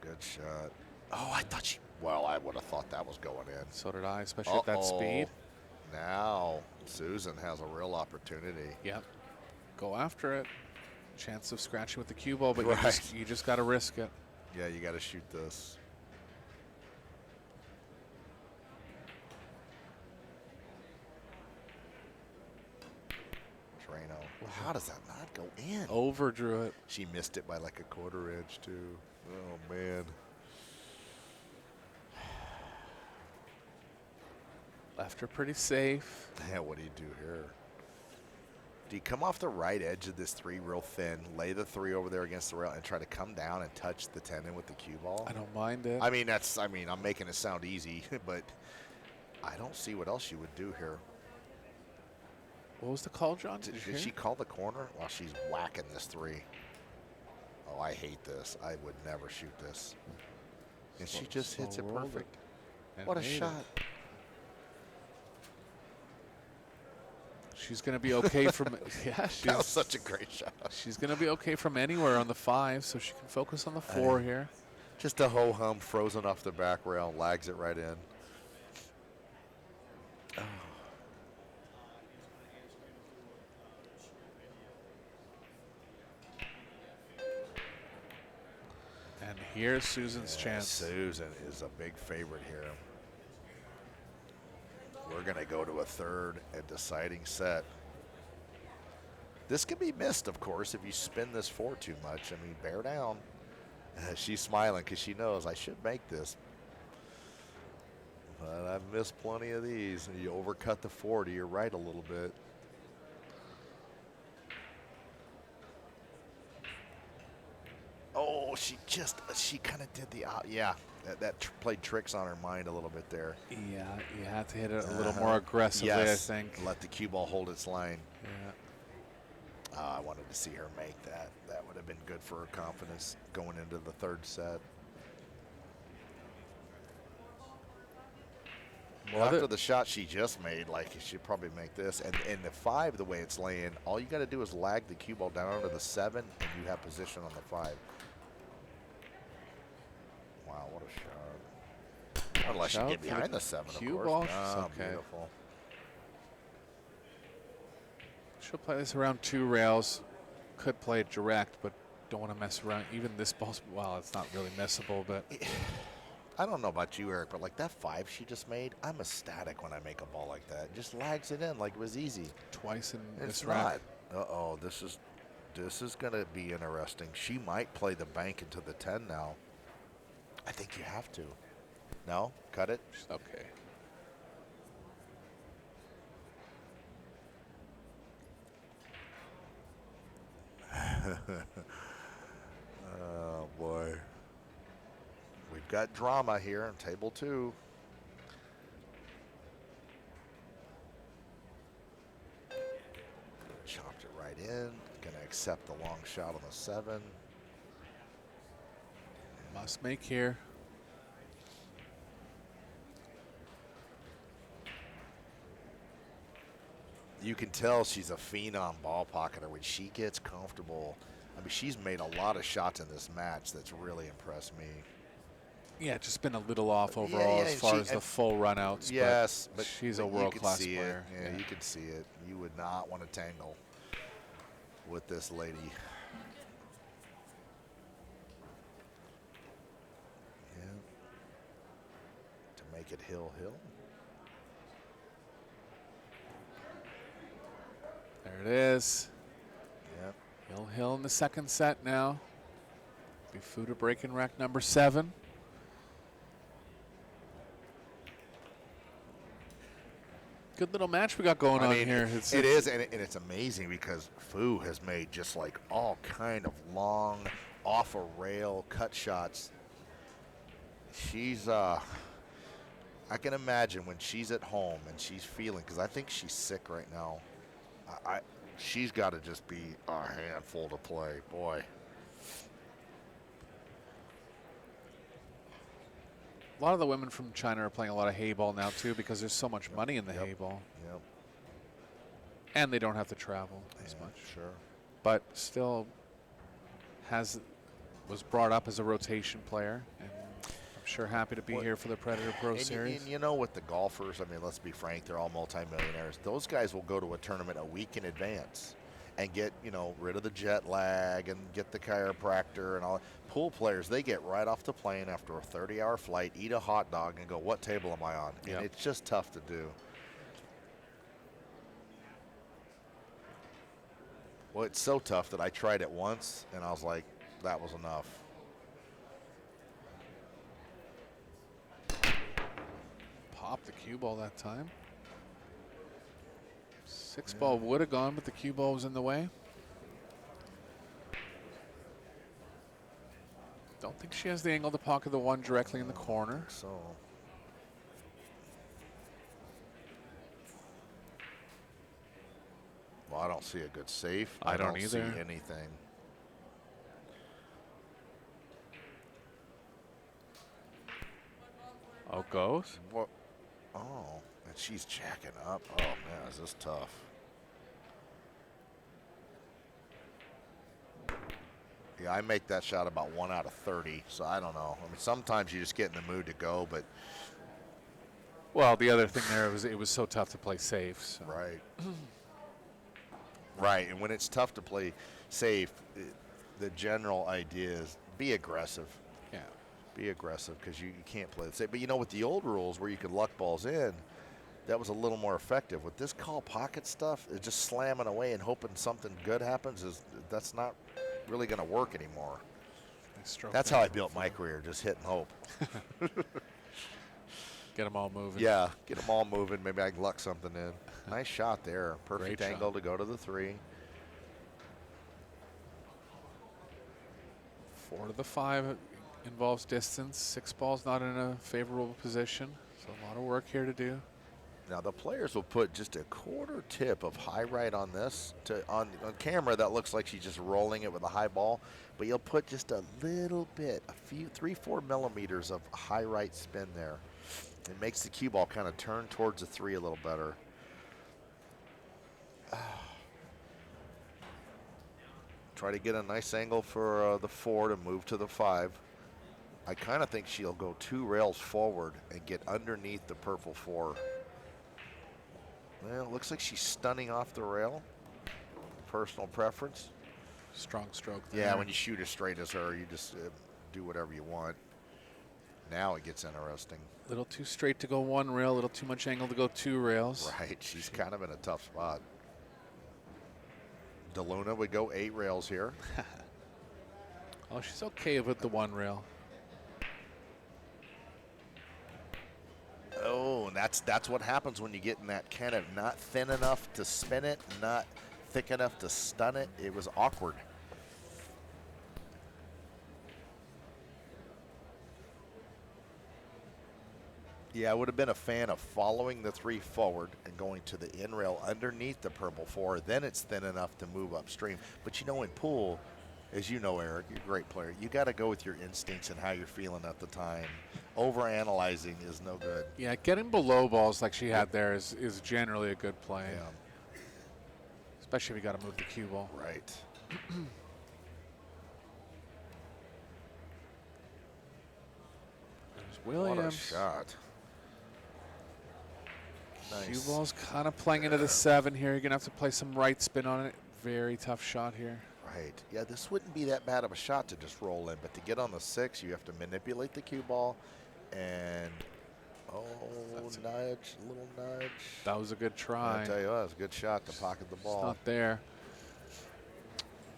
Good shot. Oh, I thought I would have thought that was going in. So did I, especially at that speed. Now Susan has a real opportunity. Yep. Go after it. Chance of scratching with the cue ball, but you just got to risk it. Yeah, you got to shoot this. Drano. How does that not go in? Overdrew it. She missed it by like a 1/4 inch too. Oh man. Left her pretty safe. Yeah, what do you do here? Do you come off the right edge of this 3 real thin, lay the 3 over there against the rail, and try to come down and touch the 10 in with the cue ball? I don't mind it. I mean, I'm making it sound easy, but I don't see what else you would do here. What was the call, John? Did she call the corner while she's whacking this 3? Oh, I hate this. I would never shoot this. And she just hits it perfect. What a shot. She's going to be okay from, that was such a great shot. She's going to be okay from anywhere on the 5, so she can focus on the 4 here. Just a ho-hum frozen off the back rail, lags it right in. Oh. And here's Susan's chance. Susan is a big favorite here. We're going to go to a 3rd and deciding set. This can be missed, of course, if you spin this 4 too much. I mean, bear down. She's smiling because she knows I should make this. But I've missed plenty of these. You overcut the 40, you're right a little bit. Oh, she kind of did the, yeah, that played tricks on her mind a little bit there. Yeah, you have to hit it a little more aggressively, Yes, I think. let the cue ball hold its line. Yeah. I wanted to see her make that. That would have been good for her confidence going into the third set. Well, after the shot she just made, like, she'd probably make this. And the 5, the way it's laying, all you got to do is lag the cue ball down under the 7, and you have position on the 5. Wow, what a shot. Unless you get behind the 7, of cue course. ball, Ah, okay. beautiful. She'll play this around 2 rails. Could play it direct, but don't want to mess around. Even this ball's, well, it's not really missable, but I don't know about you, Eric, but like that 5 she just made, I'm ecstatic when I make a ball like that. It just lags it in like it was easy. twice in It's this rack. not. Uh-oh, this is going to be interesting. She might play the bank into the 10 now. I think you have to. No? Cut it? Okay. Oh, boy. We've got drama here on table 2. Chopped it right in. Going to accept the long shot on the 7. Must make here. You can tell she's a phenom ball pocketer when she gets comfortable. I mean, she's made a lot of shots in this match that's really impressed me. Yeah, just been a little off overall as far as the full runouts. Yes, but she's a world-class player. Yeah, you can see it. You would not want to tangle with this lady. Yeah. To make it hill. There it is. Yep. Hill in the second set now. Bifuda breaking rack number 7. Good little match we got going on here. It is, and it's amazing because Fu has made just like all kind of long, off a rail cut shots. She's, I can imagine when she's at home and she's feeling, because I think she's sick right now. She's got to just be a handful to play, boy. A lot of the women from China are playing a lot of hay ball now too because there's so much money in the hay ball. Yep. And they don't have to travel as much. Sure. But still was brought up as a rotation player, and I'm sure happy to be here for the Predator Pro Series. And you know, with the golfers, I mean, let's be frank, they're all multimillionaires. Those guys will go to a tournament a week in advance and get, rid of the jet lag and get the chiropractor and all. Pool players, they get right off the plane after a 30-hour flight, eat a hot dog, and go, what table am I on? Yep. And it's just tough to do. Well, it's so tough that I tried it once, and I was like, that was enough. Popped the cue ball that time. 6 ball would have gone, but the cue ball was in the way. Don't think she has the angle to pocket the 1 directly in the corner. So. Well, I don't see a good safe. I don't either. See anything. Oh, goes? What? Oh, and she's jacking up. Oh, man, is this tough. Yeah, I make that shot about 1 out of 30, so I don't know. I mean, sometimes you just get in the mood to go, but. Well, the other thing there was it was so tough to play safe. So. Right. Right, and when it's tough to play safe, the general idea is be aggressive. Yeah. Be aggressive because you can't play it safe. But with the old rules where you could luck balls in, that was a little more effective. With this call pocket stuff, it's just slamming away and hoping something good happens. That's not really going to work anymore. stroke. That's there. how I built my career, just hit and hope. Get them all moving. Yeah, get them all moving. Maybe I can luck something in. Nice shot there. Perfect Great angle shot. to go to the 3. 4 to the 5 involves distance. 6 ball's not in a favorable position. So a lot of work here to do. Now the players will put just a quarter tip of high right on this. On camera, that looks like she's just rolling it with a high ball, but you'll put just a little bit, a few 3-4 millimeters of high right spin there. It makes the cue ball kind of turn towards the 3 a little better. Try to get a nice angle for the 4 to move to the 5. I kind of think she'll go 2 rails forward and get underneath the purple 4. Well, it looks like she's stunning off the rail. Personal preference. Strong stroke there. Yeah, when you shoot as straight as her, you just do whatever you want. Now it gets interesting. A little too straight to go 1 rail, a little too much angle to go 2 rails. Right, she's kind of in a tough spot. DeLuna would go 8 rails here. Oh, she's okay with the 1 rail. Oh, and that's what happens when you get in that kind of not thin enough to spin it, not thick enough to stun it. It was awkward. Yeah, I would have been a fan of following the 3 forward and going to the in rail underneath the purple 4. Then it's thin enough to move upstream. But you know, in pool, as you know, Eric, you're a great player. You got to go with your instincts and how you're feeling at the time. Overanalyzing is no good. Yeah, getting below balls like she had there is generally a good play. Yeah, Especially if you got to move the cue ball. right. There's What a Williams. shot. Cue Nice. ball's kind of playing into the 7 here. You're going to have to play some right spin on it. Very tough shot here. Right. Yeah, this wouldn't be that bad of a shot to just roll in, but to get on the 6, you have to manipulate the cue ball and nudge, little nudge. That was a good try. I tell you what, it was a good shot to pocket the It's ball. not there.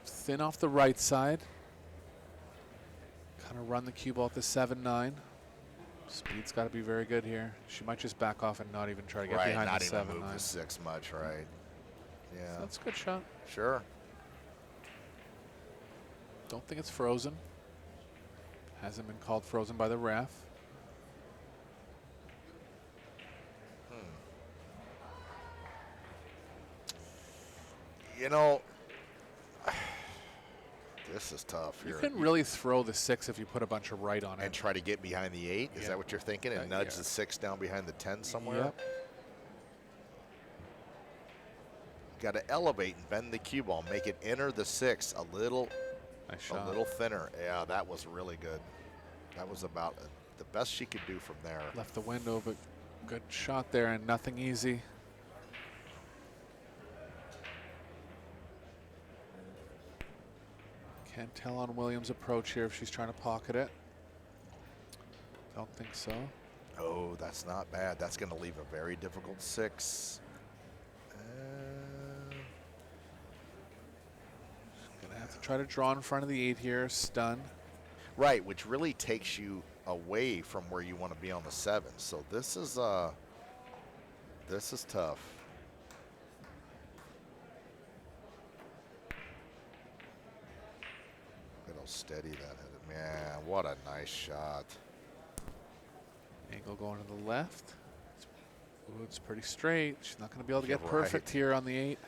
Thin off the right side. Kind of run the cue ball at the 7-9. Speed's got to be very good here. She might just back off and not even try to get Right, behind not the even 7-9. move the 6 much, right? Yeah, That's a good shot. sure. Don't think it's frozen. Hasn't been called frozen by the ref. You know, this is tough You here. can really throw the 6 if you put a bunch of right on And it. try to get behind the 8? Is Yeah. that what you're thinking? And nudge the 6 down behind the 10 somewhere? Yep. Got to elevate and bend the cue ball. Make it enter the 6 a little Nice shot. a little thinner. Yeah, that was really good. That was about the best she could do from there. Left the window, but good shot there and nothing easy. Can't tell on Williams' approach here if she's trying to pocket it. Don't think so. Oh, that's not bad. That's going to leave a very difficult 6. Gonna have to try to draw in front of the 8 here, stun. Right, which really takes you away from where you want to be on the 7. So this is tough. Look at how steady that is. Man, what a nice shot. Angle going to the left. Ooh, it's pretty straight. She's not going to be able to get Right. perfect here on the 8.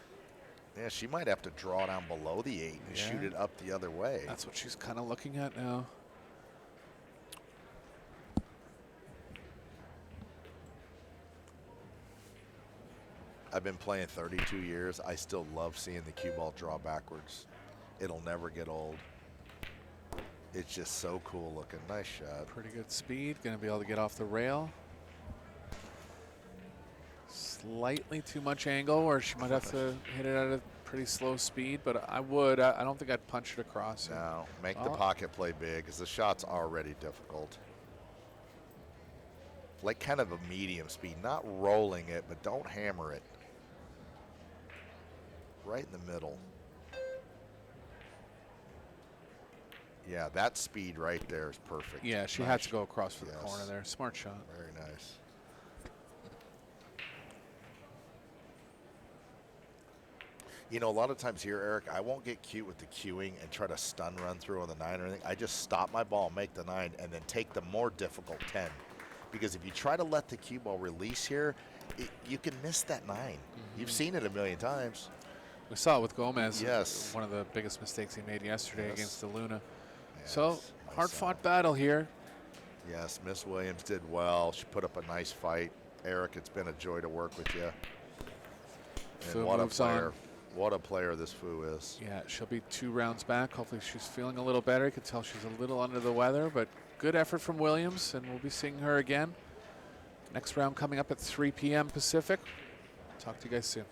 Yeah, she might have to draw down below the 8 and shoot Yeah. it up the other way. That's what she's kind of looking at now. I've been playing 32 years. I still love seeing the cue ball draw backwards. It'll never get old. It's just so cool looking. Nice shot. Pretty good speed. Going to be able to get off the rail. Slightly too much angle, or she might have to hit it at a pretty slow speed, but I would. I don't think I'd punch it across. Now, make the Oh. pocket play big because the shot's already difficult. Like kind of a medium speed, not rolling it, but don't hammer it. Right in the middle. Yeah, that speed right there is perfect. Yeah, she Nice. had to go across for the Yes. corner there. Smart shot. Very nice. You know, a lot of times here, Eric, I won't get cute with the cueing and try to stun run through on the 9 or anything. I just stop my ball, make the 9, and then take the more difficult 10. Because if you try to let the cue ball release here, you can miss that 9. You've seen it a million times. We saw it with Gomez. Yes. One of the biggest mistakes he made yesterday Yes. against the Luna. Yes, So, nice hard-fought battle here. Yes, Miss Williams did well. She put up a nice fight. Eric, it's been a joy to work with you. Fu And what a moves on. player. What a player this Fu is. Yeah, she'll be 2 rounds back. Hopefully she's feeling a little better. You can tell she's a little under the weather, but good effort from Williams, and we'll be seeing her again. Next round coming up at 3 p.m. Pacific. Talk to you guys soon.